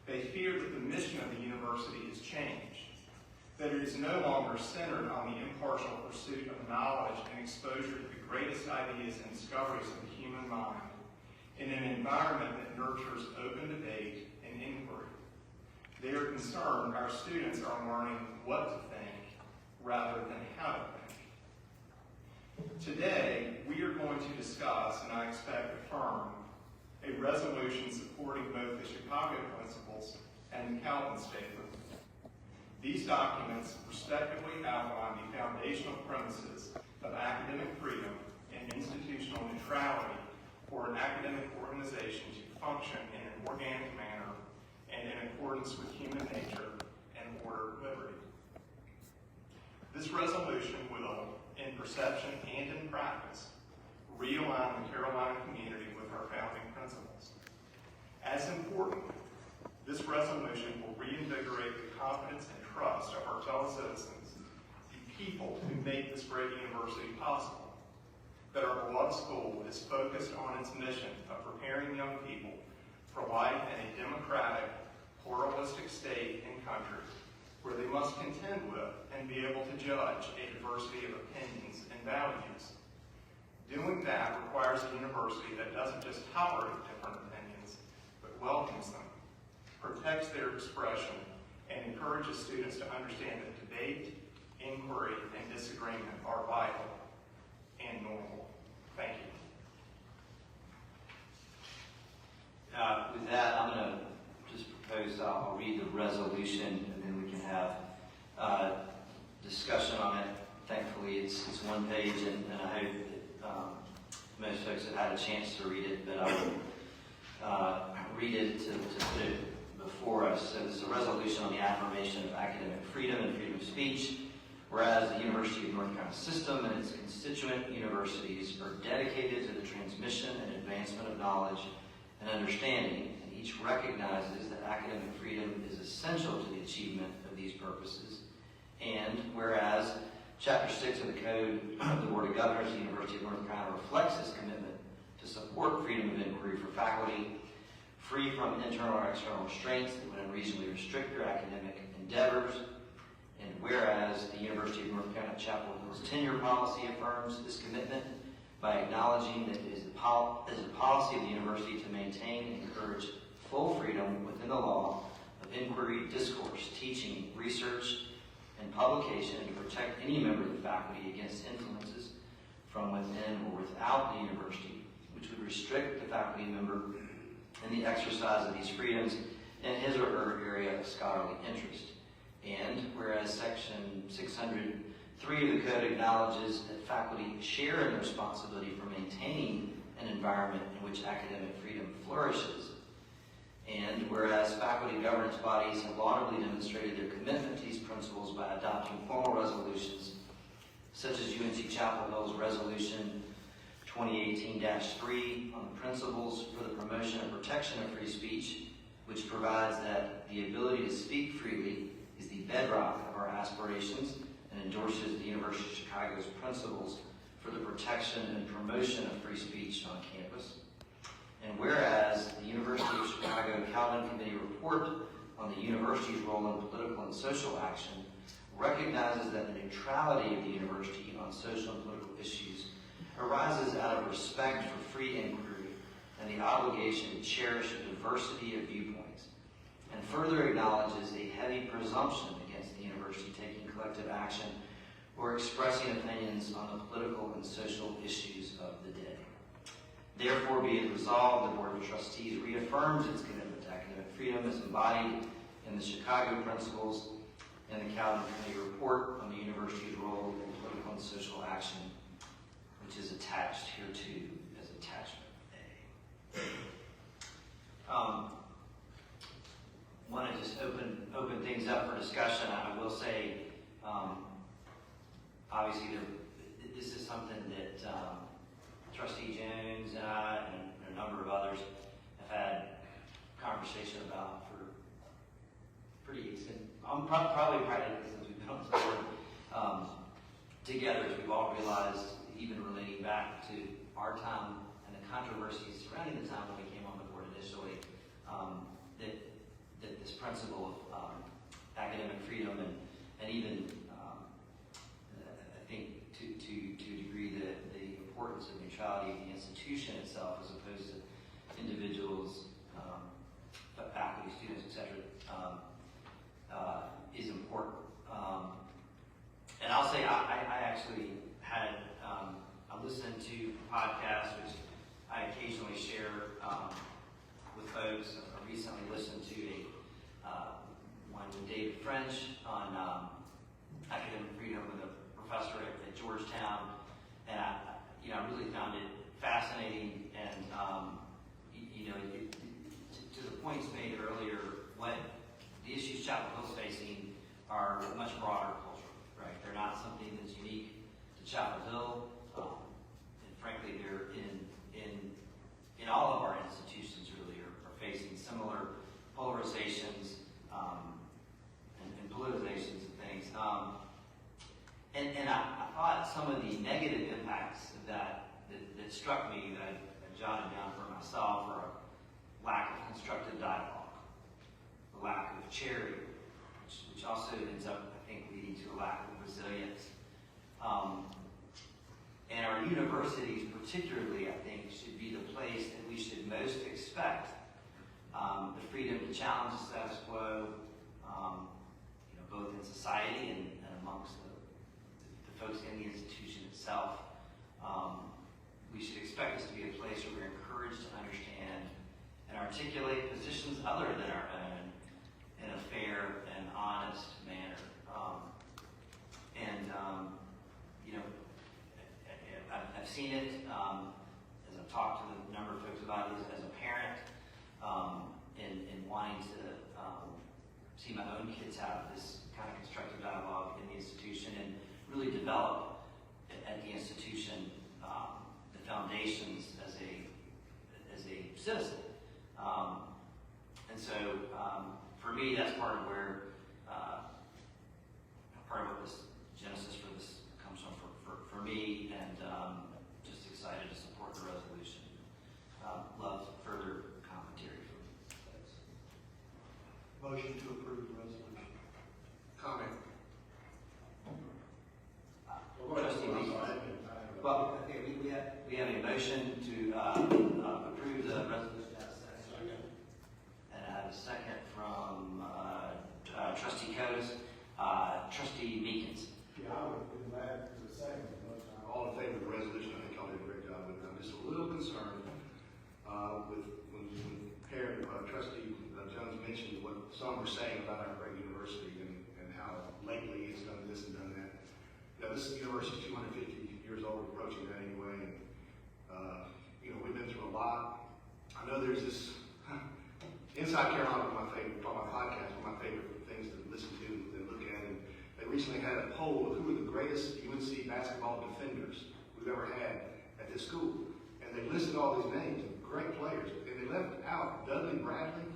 They fear that the mission of the university has changed, that it is no longer centered on the impartial pursuit of knowledge and exposure to the greatest ideas and discoveries of the human mind in an environment that nurtures open debate and inquiry. They are concerned our students are learning what to think rather than how to think. Today, we are going to discuss, and I expect affirm, a resolution supporting both the Chicago principles and the Calvin statement. These documents respectively outline the foundational premises of academic freedom and institutional neutrality for an academic organization to function in an organic manner and in accordance with human nature and ordered liberty. This resolution will, in perception and in practice, realign the Carolina community with our founding principles. As important, this resolution will reinvigorate the confidence and trust of our fellow citizens, the people who make this great university possible, that our beloved school is focused on its mission of preparing young people for life in a democratic, pluralistic state and country where they must contend with and be able to judge a diversity of opinions and values. Doing that requires a university that doesn't just tolerate different opinions, but welcomes them, protects their expression, and encourages students to understand that debate, inquiry, and disagreement are vital and normal. Thank you. With that, I'm going to just propose I'll read the resolution and then we can have discussion on it. Thankfully, it's one page, and I hope that most folks have had a chance to read it, but I will read it to put it before us. So this is a resolution on the affirmation of academic freedom and freedom of speech. Whereas the University of North Carolina system and its constituent universities are dedicated to the transmission and advancement of knowledge and understanding, and each recognizes that academic freedom is essential to the achievement of these purposes. And whereas Chapter 6 of the Code of the Board of Governors of the University of North Carolina reflects its commitment to support freedom of inquiry for faculty, free from internal or external restraints that would unreasonably restrict their academic endeavors. And whereas the University of North Carolina Chapel Hill's tenure policy affirms this commitment by acknowledging that it is the policy of the university to maintain and encourage full freedom within the law of inquiry, discourse, teaching, research, and publication, and to protect any member of the faculty against influences from within or without the university, which would restrict the faculty member in the exercise of these freedoms in his or her area of scholarly interest. And whereas Section 603 of the Code acknowledges that faculty share in the responsibility for maintaining an environment in which academic freedom flourishes, and whereas faculty governance bodies have laudably demonstrated their commitment to these principles by adopting formal resolutions, such as UNC Chapel Hill's Resolution 2018-3 on the principles for the promotion and protection of free speech, which provides that the ability to speak freely is the bedrock of our aspirations and endorses the University of Chicago's principles for the protection and promotion of free speech on campus. And whereas the University of Chicago Calvin Committee report on the university's role in political and social action recognizes that the neutrality of the university on social and political issues arises out of respect for free inquiry and the obligation to cherish a diversity of viewpoints, and further acknowledges a heavy presumption against the university taking collective action or expressing opinions on the political and social issues of the day. Therefore, be it resolved, the Board of Trustees reaffirms its commitment to academic freedom as embodied in the Chicago Principles and the Calvin Committee report on the university's role in political and social action. which is attached here to as attachment A. Want to just open things up for discussion. I will say, obviously, this is something that Trustee Jones and I and a number of others have had conversation about for pretty extent. Probably practically since we've been on the board together, as we've all realized, even relating back to our time and the controversies surrounding the time when we came on the board initially, that this principle of academic freedom and even I think to a degree the importance of neutrality of the institution itself as opposed to individuals, faculty, students, etc., is important. And I'll say I actually had I listened to podcasts which I occasionally share with folks. I recently listened to one with David French on academic freedom with a professor at Georgetown, and I really found it fascinating. And to the points made earlier, what the issues Chapel Hill's facing are much broader culturally, right? They're not something that's unique to Chapel Hill, and frankly, they're in all of our institutions really are facing similar polarizations and politiczations and things. And I thought some of the negative impacts of that struck me that I jotted down for myself are a lack of constructive dialogue, a lack of charity, which also ends up, I think, leading to a lack of resilience. And our universities, particularly, I think, should be the place that we should most expect the freedom to challenge the status quo, both in society and amongst the folks in the institution itself. We should expect this to be a place where we're encouraged to understand and articulate positions other than our own in a fair and honest manner. I've seen it as I've talked to a number of folks about it as a parent, in wanting to see my own kids have this kind of constructive dialogue in the institution and really develop at the institution the foundations as a citizen. And so for me, that's part of where part of what this genesis for this comes from for me, and just excited to support the resolution. Love further commentary from folks. Motion to approve the resolution. Comment. Trustee Lee. Well, okay, we have a motion to approve the resolution. And I have a second from Trustee Coates. Trustee Meekins. Yeah, I would be glad for the second. All in favor of the resolution. I think y'all did a great job with it. I'm just a little concerned with when Trustee Jones mentioned what some were saying about our great university and how lately it's done this and done that. This university is 250 years old, approaching that anyway. And, we've been through a lot. I know there's this Inside Carolina, my favorite, on my podcast, one of my favorite things to listen to and look at. And they recently had a poll of who are the greatest UNC basketball defenders we've ever had at this school. And they listed all these names of great players. And they left out Dudley Bradley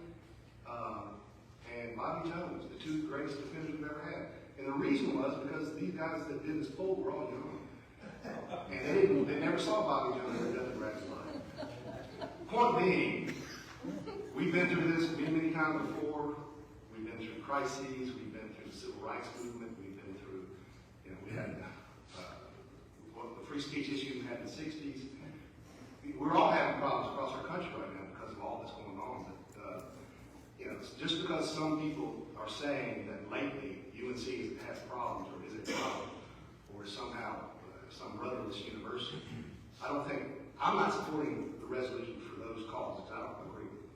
and Bobby Jones, the two greatest defenders we've ever had. And the reason was because these guys that did this poll were all young. And they never saw Bobby Jones or Dudley Bradley's life. Point being, we've been through this many times before. We've been through crises. We've been through the civil rights movement. We've been through, we had the free speech issue we had in the 60s. We're all having problems across our country right now because of all that's going on. But, just because some people are saying that lately UNC has problems or is a problem or somehow some rudderless university, I'm not supporting the resolution for those causes. I don't agree with it.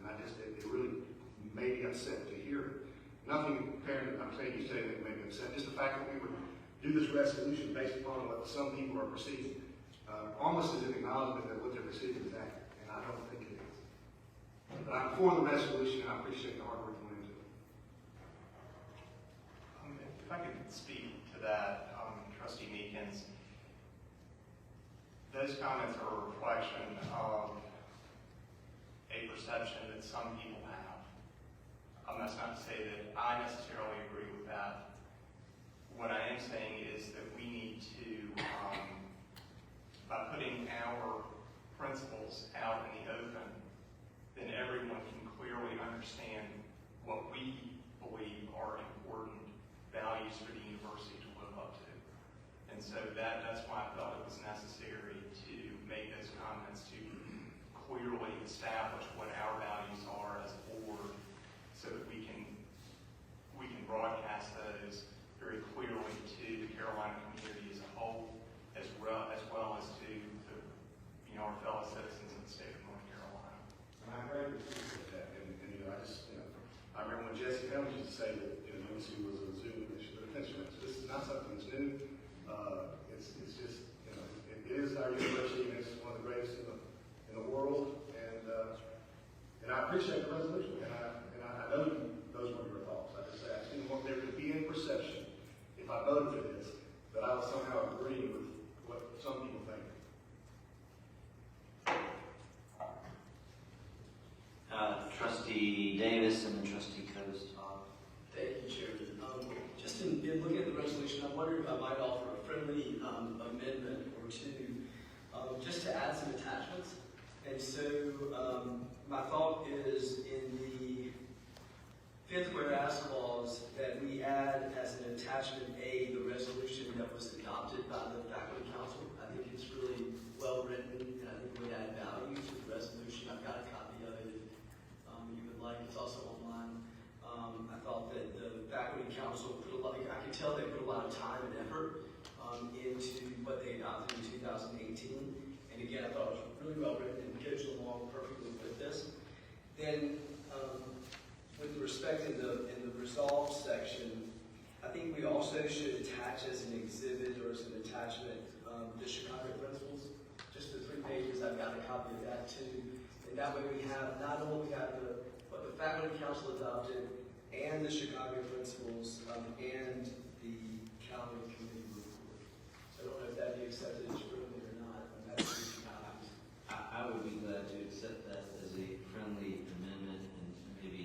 And it really made me upset to hear it. Nothing apparent, I'm saying that made me upset. Just the fact that we would do this resolution based upon what some people are perceiving. almost as an acknowledgement that what they're receiving is accurate, and I don't think it is. But I'm for the resolution, and I appreciate the hard work you went into it. If I could speak to that, Trustee Meekins, those comments are a reflection of a perception that some people have. That's not to say that I necessarily agree with that. What I am saying is that we need to, by putting our principles out in the open, then everyone can clearly understand what we believe are important values for the university to live up to. And so that's why I felt it was necessary to make those comments to clearly establish what our values are as a board so that we can broadcast those very clearly to the Carolina community as a whole, as well as to our fellow citizens in the state of North Carolina. And I greatly appreciate that. And I remember when Jesse Helms used to say that UNC was a Zoom initiative. So this is not something that's new. It's just, it is our university, and it's one of the greatest in the world. And I appreciate the resolution. And I know those were your thoughts. I just say I didn't want there to be any perception, if I voted for this, that I was somehow agreeing with what some people think. Trustee Davis and then Trustee Coase. Thank you, Chairman. Just in looking at the resolution, I wondered if I might offer a friendly amendment or two, just to add some attachments. And so my thought is in the fifth whereas clause that we add as an attachment A the resolution that was adopted by the faculty council. I think it's really well written, and I think it would add value to the resolution. I've got a copy of it if you would like. It's also online. I thought that the faculty council put a lot, I could tell they put a lot of time and effort into what they adopted in 2018. And again, I thought it was really well written and goes along perfectly with this. Then, with respect in the resolve section, I think we also should attach as an exhibit or as an attachment the Chicago principles. Just the 3 pages, I've got a copy of that too. And that way we have not only have what the faculty council adopted and the Chicago principles and the calendar committee report. So I don't know if that'd be accepted as friendly or not. But that's I would be glad to accept that as a friendly amendment and maybe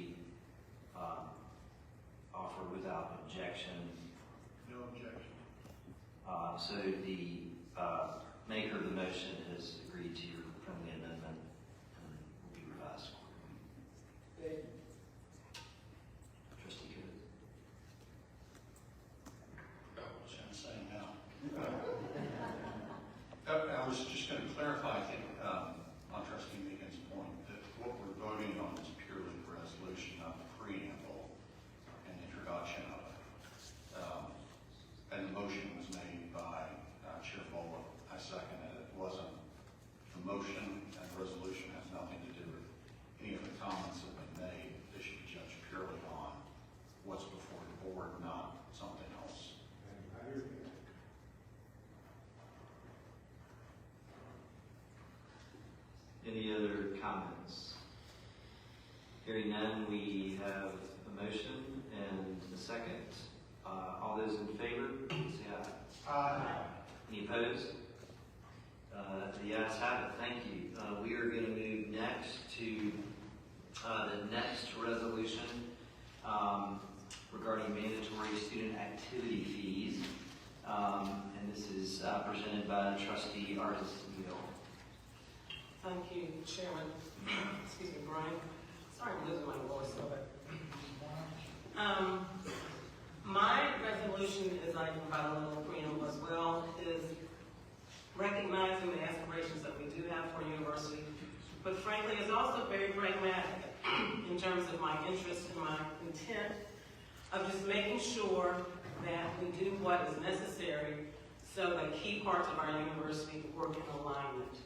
offer without objection. No objection. So the maker of the motion has agreed to your friendly amendment and will be revised accordingly. Thank you. Trustee Coase. I was going to say now. I was just going to clarify, I think, on Trustee Meegan's point, that what we're voting on is purely the resolution, not the preamble and introduction of it. And the motion was made by Chair Bola. I seconded it. It wasn't the motion, and the resolution has nothing to do with any of the comments that have been made. They should be judged purely on what's before the board, not something else. I agree with that. Any other comments? Hearing none, we have a motion and a second. All those in favor, say aye. Aye. Any opposed? The ayes have it. Thank you. We are going to move next to the next resolution regarding mandatory student activity fees. And this is presented by Trustee Artis Neal. Thank you, Chairman. Excuse me, Brian. Sorry, I'm losing my voice a little bit. My resolution, as I provide a little preamble as well, is recognizing the aspirations that we do have for a university, but frankly, it's also very pragmatic in terms of my interest and my intent of just making sure that we do what is necessary so that key parts of our university work in alignment.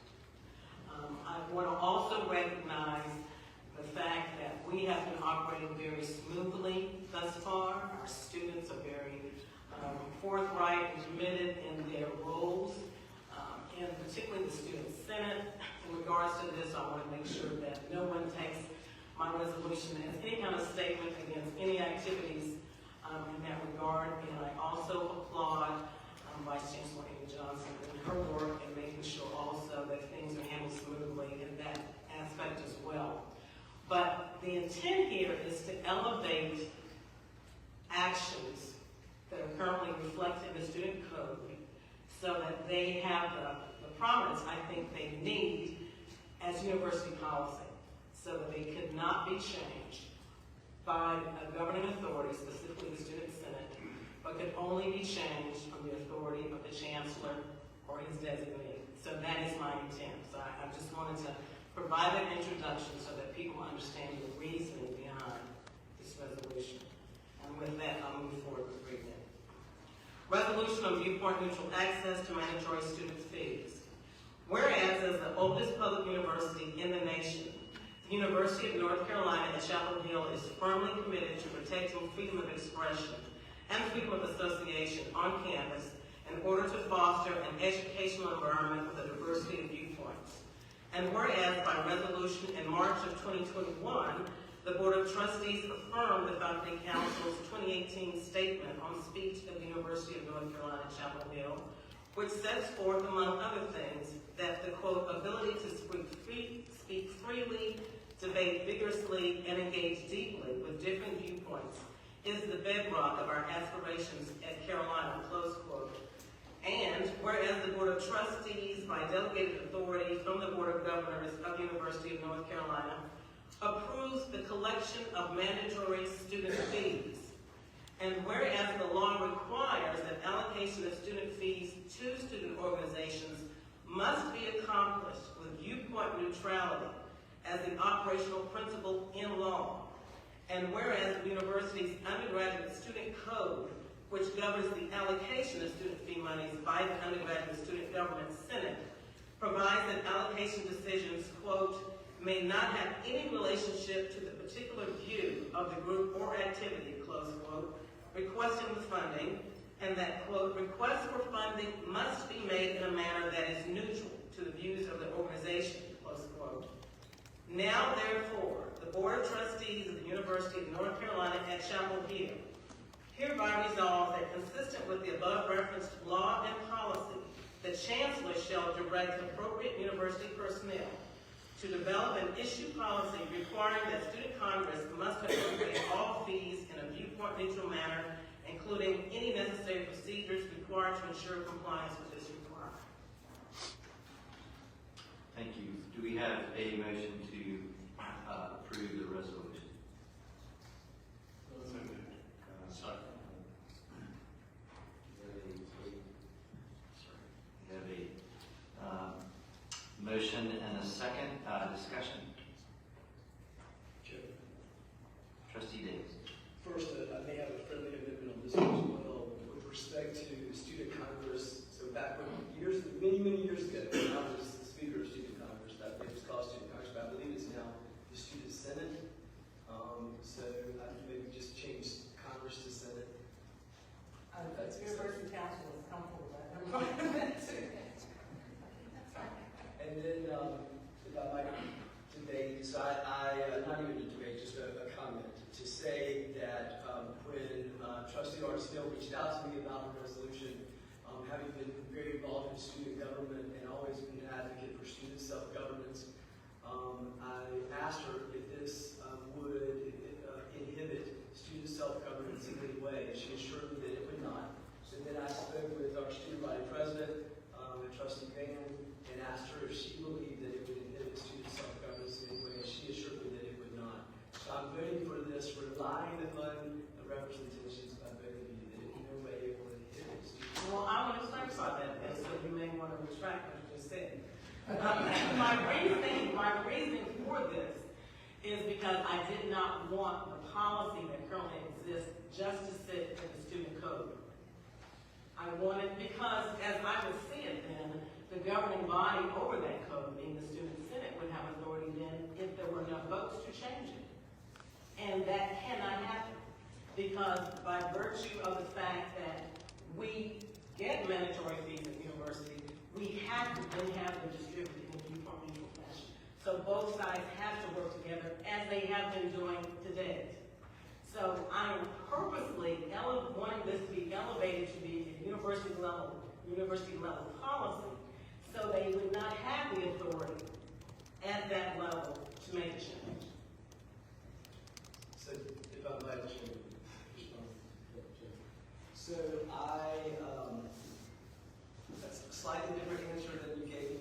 I want to also recognize the fact that we have been operating very smoothly thus far. Our students are very forthright and committed in their roles and particularly the Student Senate. In regards to this, I want to make sure that no one takes my resolution as any kind of statement against any activities in that regard. And I also applaud Vice Chancellor Amy Johnson in her work and making sure also that things are handled smoothly in that aspect as well. But the intent here is to elevate actions that are currently reflected in the student code so that they have the prominence I think they need as university policy, so that they could not be changed by a governing authority, specifically the Student Senate, but could only be changed on the authority of the Chancellor or his designee. So that is my intent. So I just wanted to provide that introduction so that people understand the reasoning behind this resolution. And with that, I'll move forward with reading it. Resolution on Viewpoint Neutral Access to Mandatory Student Fees. Whereas, as the oldest public university in the nation, the University of North Carolina at Chapel Hill is firmly committed to protecting freedom of expression and freedom of association on campus in order to foster an educational environment with a diversity of viewpoints. And whereas by resolution in March of 2021, the Board of Trustees affirmed the Faculty Council's 2018 statement on speech of the University of North Carolina at Chapel Hill, which sets forth, among other things, that the, quote, ability to speak freely, debate vigorously, and engage deeply with different viewpoints is the bedrock of our aspirations at Carolina, close quote. And whereas the Board of Trustees, by delegated authority from the Board of Governors of the University of North Carolina, approves the collection of mandatory student fees. And whereas the law requires that allocation of student fees to student organizations must be accomplished with viewpoint neutrality as the operational principle in law. And whereas the university's undergraduate student code, which governs the allocation of student fee monies by the Undergraduate Student Government Senate, provides that allocation decisions, quote, may not have any relationship to the particular view of the group or activity, close quote, requesting the funding, and that, quote, requests for funding must be made in a manner that is neutral to the views of the organization, close quote. Now, therefore, the Board of Trustees of the University of North Carolina at Chapel Hill hereby resolves that, consistent with the above referenced law and policy, the Chancellor shall direct appropriate university personnel to develop and issue policy requiring that Student Congress must appropriate all fees in a viewpoint-neutral manner, including any necessary procedures required to ensure compliance with this requirement. Thank you. Do we have a motion to approve the resolution? Sorry. We have a motion and a second discussion. Chair. Trustee Davis. First, I may have a friendly amendment on this one as well with respect to Student Congress. So back when many years ago, when I was the Speaker of Student Congress, that it was called Student Congress, but I believe it's now the Student Senate. So I maybe just change Congress to Senate. The University Council is comfortable with that. And then, if I might debate, so I not even a debate, just a comment, to say that when Trustee Artesdale reached out to me about the resolution, having been very involved in student government and always been an advocate for student self-governance, I asked her if this would inhibit student self-governance in any way, and she assured me that it would not. So then I spoke with our student body president, Trustee Van, and asked her if she believed that it would inhibit student self-governance in any way, and she assured me that it would not. So I'm voting for this, relying upon the representations by both of you, that in no way it will inhibit student. Well, I want to clarify that, so you may want to retract what you just said. My reasoning for this is because I did not want the policy that currently exists just to sit in the student code. I wanted, because as I would see it then, the governing body over that code, being the Student Senate, would have authority then if there were enough votes to change it. And that cannot happen, because by virtue of the fact that we get mandatory fees at the university, we have to then have them distributed in a Viewpoint mutual fashion. So both sides have to work together as they have been doing to date. So I'm purposely wanting this to be elevated to be a university level policy, so they would not have the authority at that level to make a change. So if I might, Chairman, respond. So that's a slightly different answer than you gave me.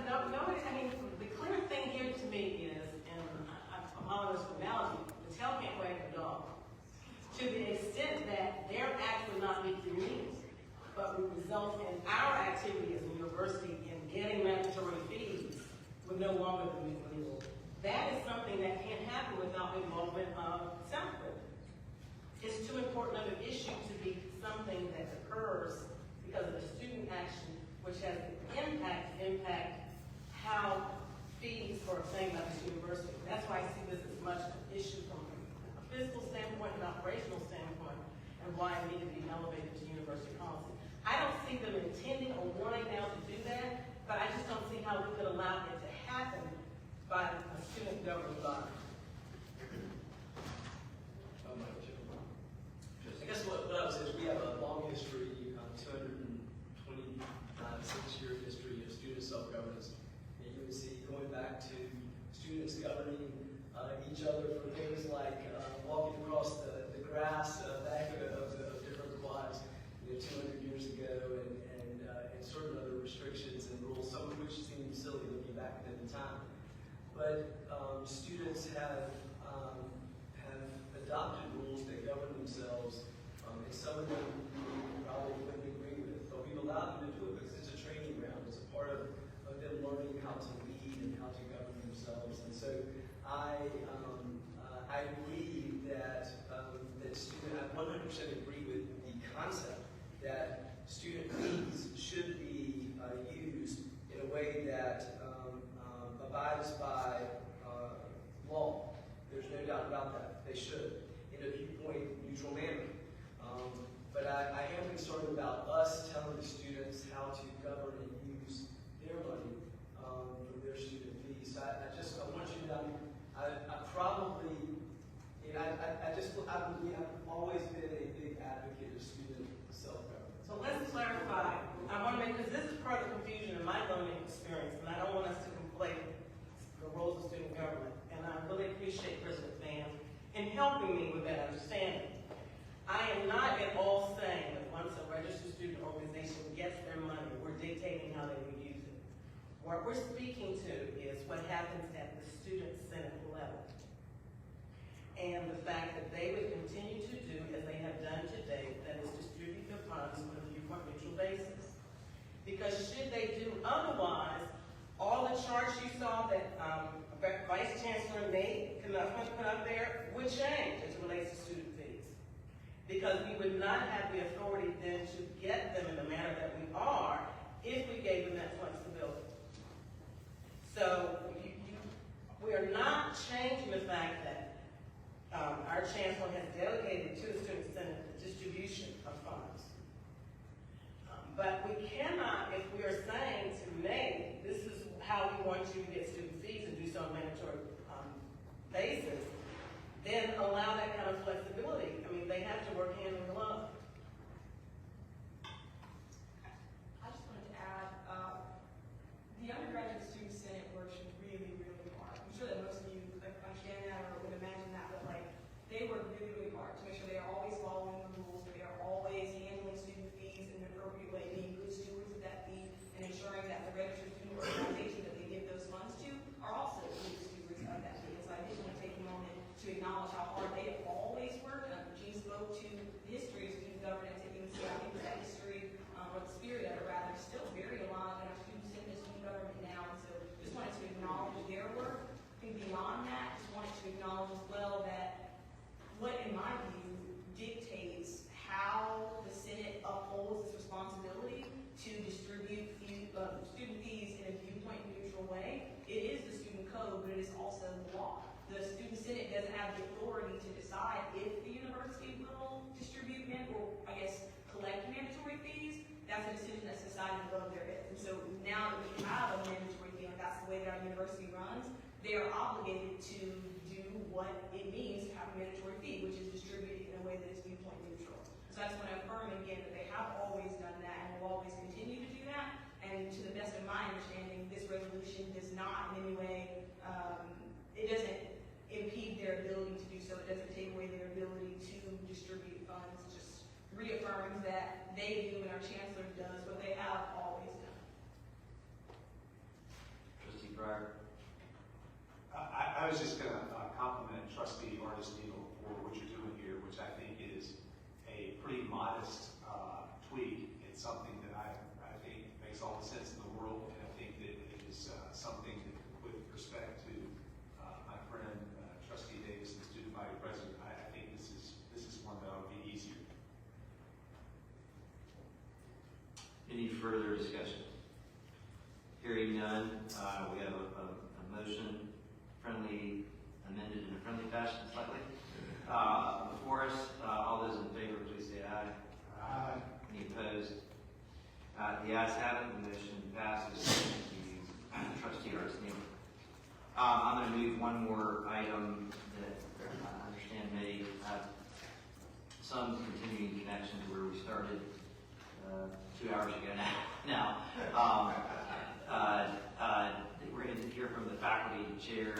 No, I mean, the clear thing here to me is, and I'm on this analogy, the tail can't wag the dog. To the extent that their act would not meet their needs, but would result in our activity as a university in getting mandatory fees would no longer be legal. That is something that can't happen without the involvement of Southwood. It's too important of an issue to be something that occurs because of the student action, which has the impact how fees for a thing like this university. That's why I see this as much an issue from a fiscal standpoint and operational standpoint, and why it needs to be elevated to university policy. I don't see them intending or wanting now to do that, but I just don't see how we could allow it to happen by a student government body. I guess what I would say is we have a long history, 226-year history of student self-governance at UNC, going back to students governing each other for things like walking across the grass back of different quads 200 years ago, and certain other restrictions and rules, some of which seem silly looking back at the time. But students have adopted rules that govern themselves, and some of them we probably wouldn't agree with, but we've allowed them to do it because it's a training ground. It's a part of them learning how to lead and how to govern themselves. And so I believe that I 100% agree with the concept that student fees should be used in a way that abides by law. There's no doubt about that. They should, in a viewpoint neutral manner. But I am concerned about us telling the students how to govern and use their money for their student fees. So I want you to know, I've always been a big advocate of student self-governance. So let's clarify. I want to make, because this is part of the confusion in my learning experience, and I don't want us to conflate the roles of student government. And I really appreciate President Van in helping me with that understanding. I am not at all saying that once a registered student organization gets their money, we're dictating how they will use it. What we're speaking to is what happens at the student senate level. And the fact that they would continue to do as they have done to date, that is distribute their funds on a viewpoint mutual basis. Because should they do otherwise, all the charts you saw that Vice Chancellor Nate Knuffman put up there would change as it relates to student fees. Because we would not have the authority then to get them in the manner that we are if we gave them that flexibility. So we are not changing the fact that our Chancellor has delegated to the Student Senate the distribution of funds. But we cannot, if we are saying to Nate, this is how we want you to get student fees and do so on a mandatory basis, then allow that kind of flexibility. I mean, they have to work hand in glove. I just wanted to add, the undergraduate student senate works really, really hard. I'm sure that most of you understand that or would imagine that, but like, they work really, really hard to make sure they are always following the rules, that they are always handling student fees in an appropriate way, being good stewards of that fee, and ensuring that the registered student organization that they give those funds to are also good stewards of that fee. And so I did want to take a moment to acknowledge how hard they have always worked. Gene spoke to the history they do and our chancellor does what they have always done. Trustee Pryor. I was just going to compliment Trustee Artistino for what you're doing here, which I think is a pretty modest tweak. It's something that I think makes all the sense in the world, and I think that it is something that, with respect to my friend Trustee Davis, the student body president, I think this is one that would be easier. Any further discussion? Hearing none, we have a motion amended in a friendly fashion slightly. Before us, all those in favor, please say aye. Aye. Any opposed? The ayes have it, the motion passes. Thank you, Trustee Arsenault. I'm going to move one more item that I understand may have some continuing connection to where we started 2 hours ago now. We're going to hear from the faculty chair,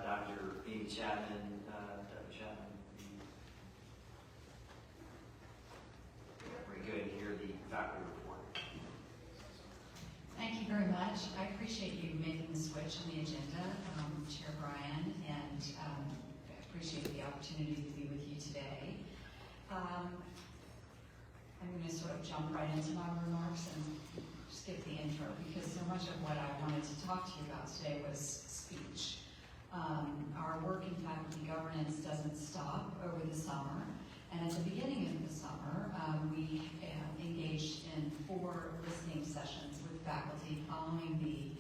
Dr. Amy Chapman. Dr. Chapman, we're going to go ahead and hear the faculty report. Thank you very much. I appreciate you making the switch on the agenda, Chair Brian, and I appreciate the opportunity to be with you today. I'm going to sort of jump right into my remarks and skip the intro, because so much of what I wanted to talk to you about today was speech. Our work in faculty governance doesn't stop over the summer, and at the beginning of the summer, we engaged in 4 listening sessions with faculty following the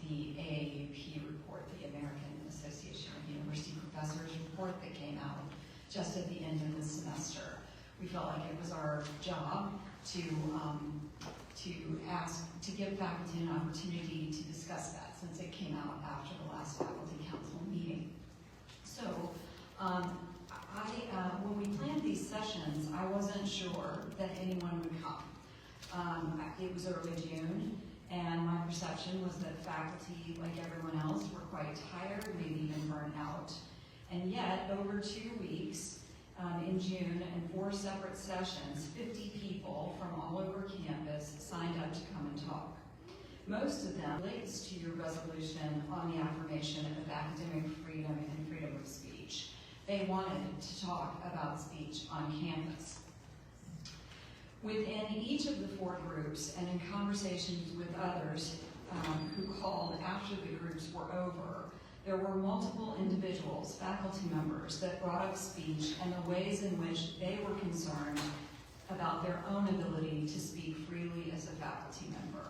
AAUP report, the American Association of University Professors report that came out just at the end of the semester. We felt like it was our job to give faculty an opportunity to discuss that, since it came out after the last faculty council meeting. So, when we planned these sessions, I wasn't sure that anyone would come. It was early June, and my perception was that faculty, like everyone else, were quite tired, maybe even burnt out. And yet, over 2 weeks, in June, in 4 separate sessions, 50 people from all over campus signed up to come and talk. Most of them relates to your resolution on the affirmation of academic freedom and freedom of speech. They wanted to talk about speech on campus. Within each of the 4 groups, and in conversations with others who called after the groups were over, there were multiple individuals, faculty members, that brought up speech and the ways in which they were concerned about their own ability to speak freely as a faculty member.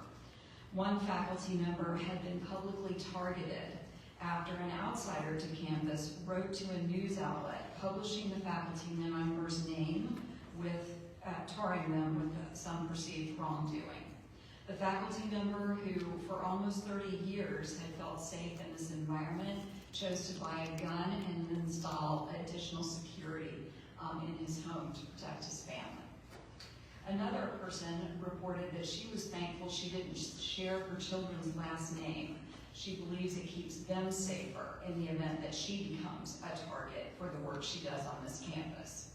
One faculty member had been publicly targeted after an outsider to campus wrote to a news outlet publishing the faculty member's name with tarring them with some perceived wrongdoing. The faculty member who, for almost 30 years, had felt safe in this environment, chose to buy a gun and install additional security in his home to protect his family. Another person reported that she was thankful she didn't share her children's last name. She believes it keeps them safer in the event that she becomes a target for the work she does on this campus.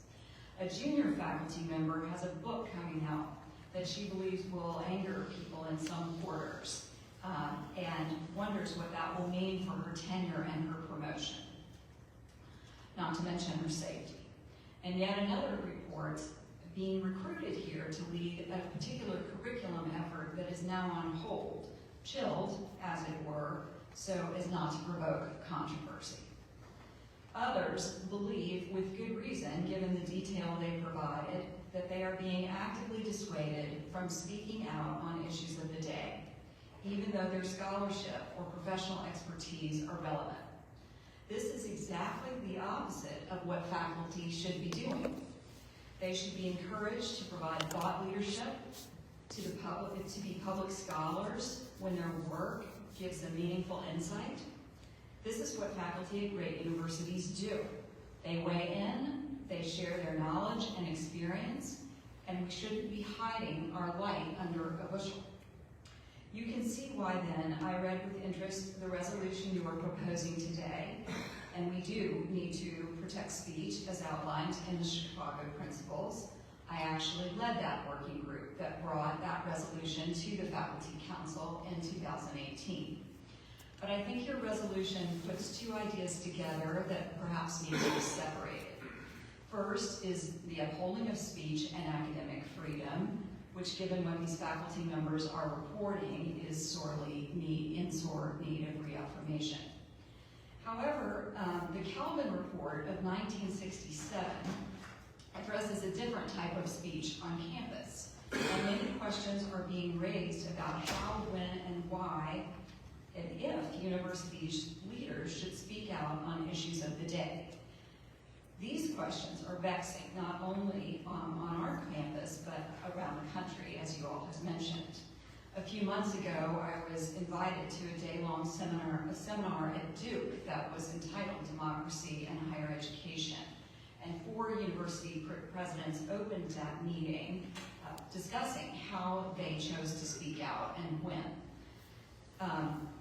A junior faculty member has a book coming out that she believes will anger people in some quarters, and wonders what that will mean for her tenure and her promotion, not to mention her safety. And yet another reports being recruited here to lead a particular curriculum effort that is now on hold, chilled, as it were, so as not to provoke controversy. Others believe, with good reason, given the detail they provided, that they are being actively dissuaded from speaking out on issues of the day, even though their scholarship or professional expertise are relevant. This is exactly the opposite of what faculty should be doing. They should be encouraged to provide thought leadership to the public, to be public scholars when their work gives them meaningful insight. This is what faculty at great universities do. They weigh in, they share their knowledge and experience, and we shouldn't be hiding our light under a bushel. You can see why then I read with interest the resolution you are proposing today, and we do need to protect speech as outlined in the Chicago Principles. I actually led that working group that brought that resolution to the Faculty Council in 2018. But I think your resolution puts two ideas together that perhaps need to be separated. First is the upholding of speech and academic freedom, which, given what these faculty members are reporting, is in sore need of reaffirmation. However, the Calvin Report of 1967 addresses a different type of speech on campus, and many questions are being raised about how, when, and why, and if university leaders should speak out on issues of the day. These questions are vexing, not only on our campus, but around the country, as you all have mentioned. A few months ago, I was invited to a day-long seminar at Duke that was entitled Democracy and Higher Education. And 4 university presidents opened that meeting discussing how they chose to speak out and when.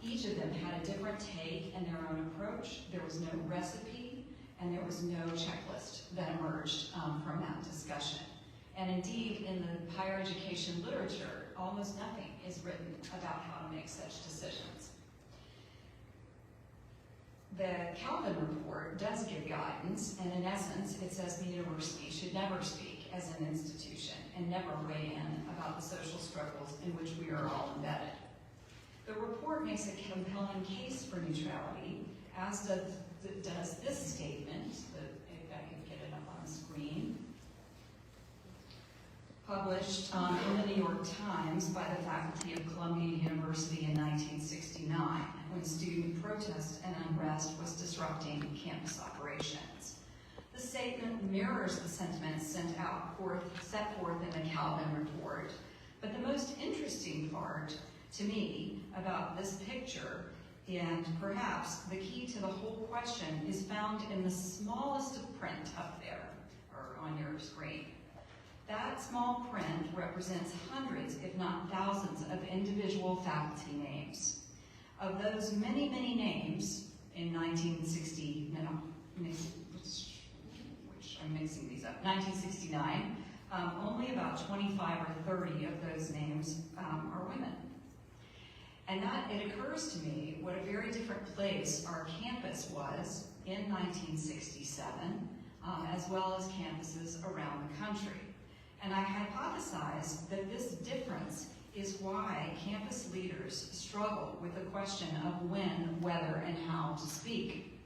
Each of them had a different take and their own approach. There was no recipe, and there was no checklist that emerged from that discussion. And indeed, in the higher education literature, almost nothing is written about how to make such decisions. The Calvin Report does give guidance, and in essence, it says the university should never speak as an institution and never weigh in about the social struggles in which we are all embedded. The report makes a compelling case for neutrality, as does this statement, if I can get it up on the screen, published in the New York Times by the faculty of Columbia University in 1969, when student protest and unrest was disrupting campus operations. The statement mirrors the sentiments set forth in the Calvin Report, but the most interesting part to me about this picture, and perhaps the key to the whole question, is found in the smallest of print up there, or on your screen. That small print represents hundreds, if not thousands, of individual faculty names. Of those many, many names, in 1969, only about 25 or 30 of those names are women. And that, it occurs to me what a very different place our campus was in 1967, as well as campuses around the country. And I hypothesize that this difference is why campus leaders struggle with the question of when, whether, and how to speak.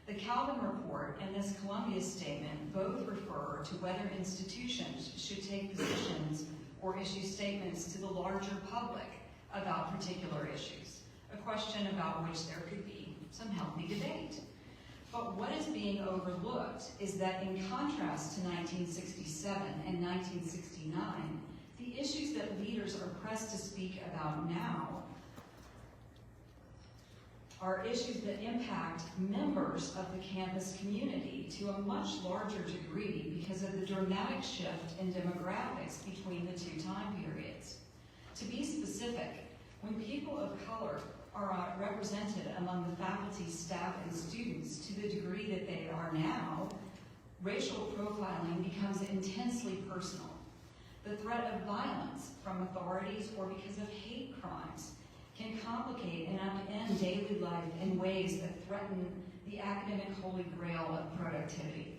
The Calvin Report and this Columbia statement both refer to whether institutions should take positions or issue statements to the larger public about particular issues, a question about which there could be some healthy debate. But what is being overlooked is that in contrast to 1967 and 1969, the issues that leaders are pressed to speak about now are issues that impact members of the campus community to a much larger degree because of the dramatic shift in demographics between the two time periods. To be specific, when people of color are represented among the faculty, staff, and students to the degree that they are now, racial profiling becomes intensely personal. The threat of violence from authorities or because of hate crimes can complicate and upend daily life in ways that threaten the academic holy grail of productivity.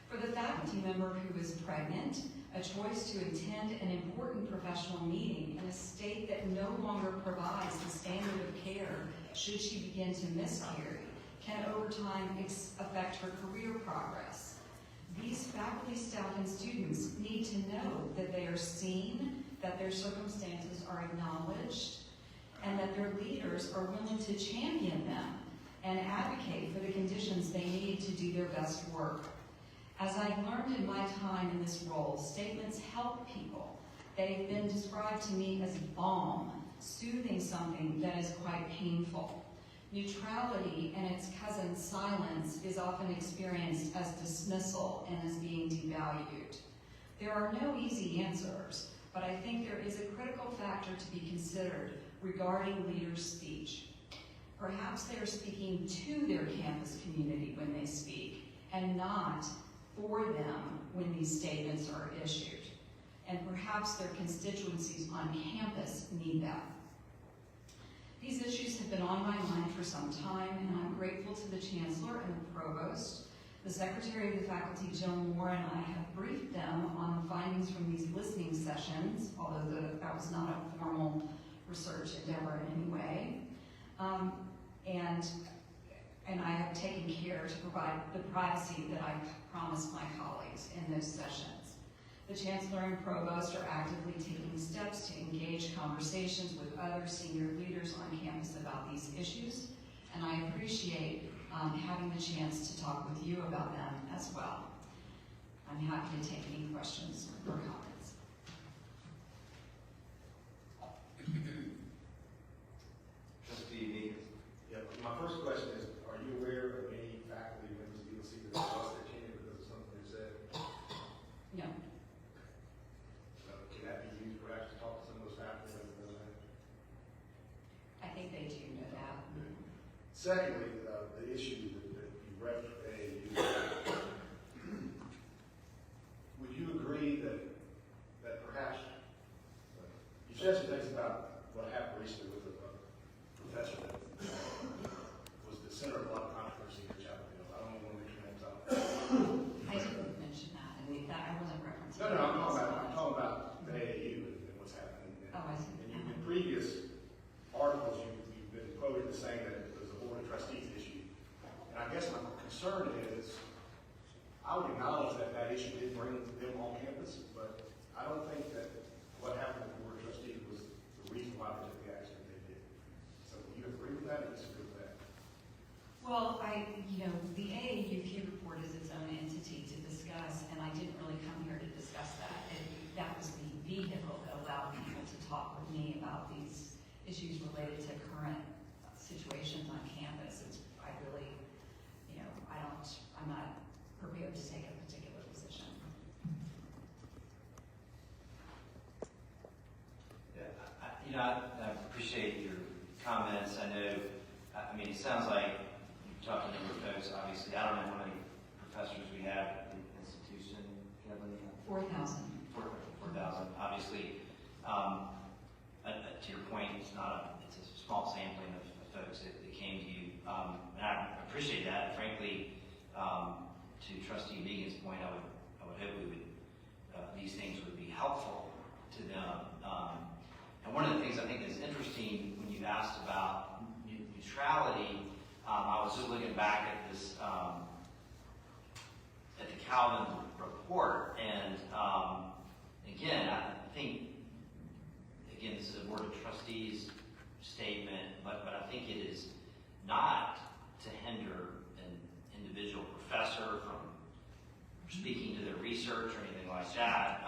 For the faculty member who is pregnant, a choice to attend an important professional meeting in a state that no longer provides the standard of care should she begin to miscarry can over time affect her career progress. These faculty, staff, and students need to know that they are seen, that their circumstances are acknowledged, and that their leaders are willing to champion them and advocate for the conditions they need to do their best work. As I've learned in my time in this role, statements help people. They've been described to me as balm, soothing something that is quite painful. Neutrality and its cousin silence is often experienced as dismissal and as being devalued. There are no easy answers, but I think there is a critical factor to be considered regarding leaders' speech. Perhaps they are speaking to their campus community when they speak, and not for them when these statements are issued. And perhaps their constituencies on campus need them. These issues have been on my mind for some time, and I'm grateful to the Chancellor and the Provost. The Secretary of the Faculty, Jill Moore, and I have briefed them on the findings from these listening sessions, although that was not a formal research endeavor in any way. And I have taken care to provide the privacy that I promised my colleagues in those sessions. The Chancellor and Provost are actively taking steps to engage conversations with other senior leaders on campus about these issues, and I appreciate having the chance to talk with you about them as well. I'm happy to take any questions or comments. Trustee Meeks. Yeah, my first question is, are you aware of any faculty members of UNC that lost their tenure because of something they said? No. Can that be used perhaps to talk to some of those faculty members about that? I think they do know that. Secondly, the issue that you referenced, would you agree that perhaps, you said some things about what happened recently with a professor that was the center of a lot of controversy in Chapel Hill. I don't even want to make sure names out. I didn't mention that, and that I wasn't referencing. No, I'm talking about the AAU and what's happening. Oh, I see. And in previous articles, you've been quoted as saying that it was a Board of Trustees issue. And I guess my concern is, I would acknowledge that that issue did bring them on campus, but I don't think that what happened with the Board of Trustees was the reason why they took the action that they did. So do you agree with that or disagree with that? Well, the AAUP report is its own entity to discuss, and I didn't really come here to discuss that. That was the vehicle that allowed people to talk with me about these issues related to current situations on campus. I'm not prepared to take a particular position. Yeah, I appreciate your comments. I know, it sounds like you've talked to a number of folks. Obviously, I don't know how many professors we have at the institution. 4,000. 4,000. Obviously, to your point, it's a small sampling of folks that came to you. And I appreciate that. Frankly, to Trustee Megan's point, I would hope these things would be helpful to them. And one of the things I think is interesting when you asked about neutrality, I was just looking back at this, at the Calvin report, and again, I think, this is a Board of Trustees statement, but I think it is not to hinder an individual professor from speaking to their research or anything like that.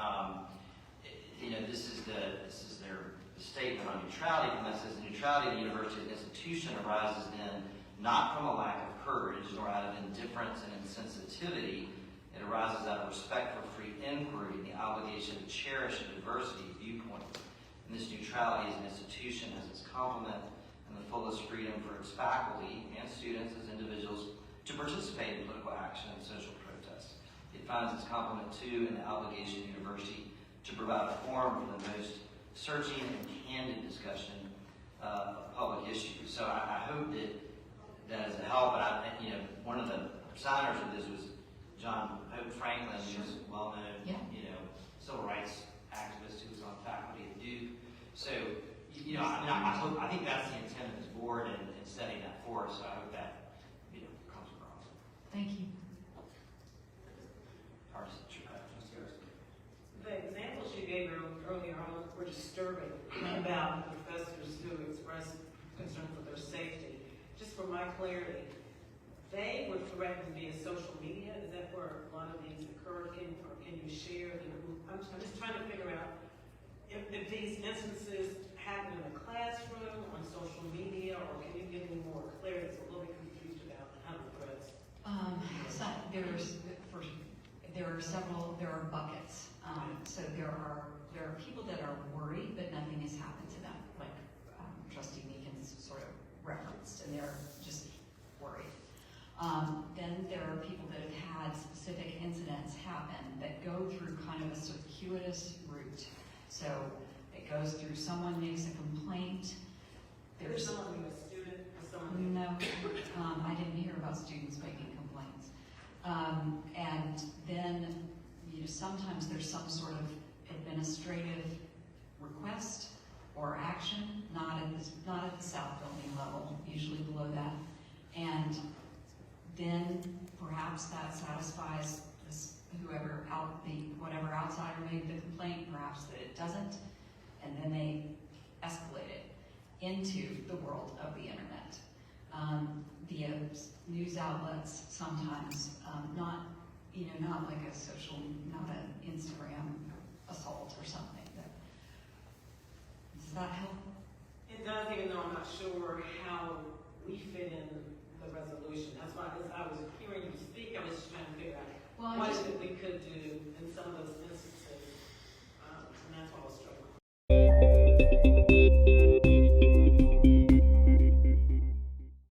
This is their statement on neutrality, and that says neutrality of the university institution arises then not from a lack of courage nor out of indifference and insensitivity. It arises out of respect for free inquiry and the obligation to cherish a diversity of viewpoints. And this neutrality as an institution has its complement and the fullest freedom for its faculty and students as individuals to participate in political action and social protest. It finds its complement too in the obligation of the university to provide a forum for the most searching and candid discussion of public issues. So I hope that is a help. And one of the signers of this was John Hope Franklin, who was a well-known, civil rights activist who was on faculty at Duke. So, I think that's the intent of this board in setting that for us. So I hope that, comes across. Thank you. The examples you gave earlier on were disturbing about professors who expressed concern for their safety. Just for my clarity, they were threatened via social media. Is that where a lot of these occurred? Can you share? I'm just trying to figure out if these instances happen in a classroom, on social media, or can you give me more clarity? It's a little bit confused about how the threats. There are buckets. So there are people that are worried, but nothing has happened to them, like Trustee Meekins sort of referenced, and they're just worried. Then there are people that have had specific incidents events happen that go through kind of a circuitous route. So it goes through someone makes a complaint. There's someone who's a student, or someone. No, I didn't hear about students making complaints. And then, sometimes there's some sort of administrative request or action, not at the South Building level, usually below that. And then perhaps that satisfies whatever outsider made the complaint, perhaps that it doesn't, and then they escalate it into the world of the internet. Via news outlets sometimes, not like not an Instagram assault or something. Does that help? It does, even though I'm not sure how we fit in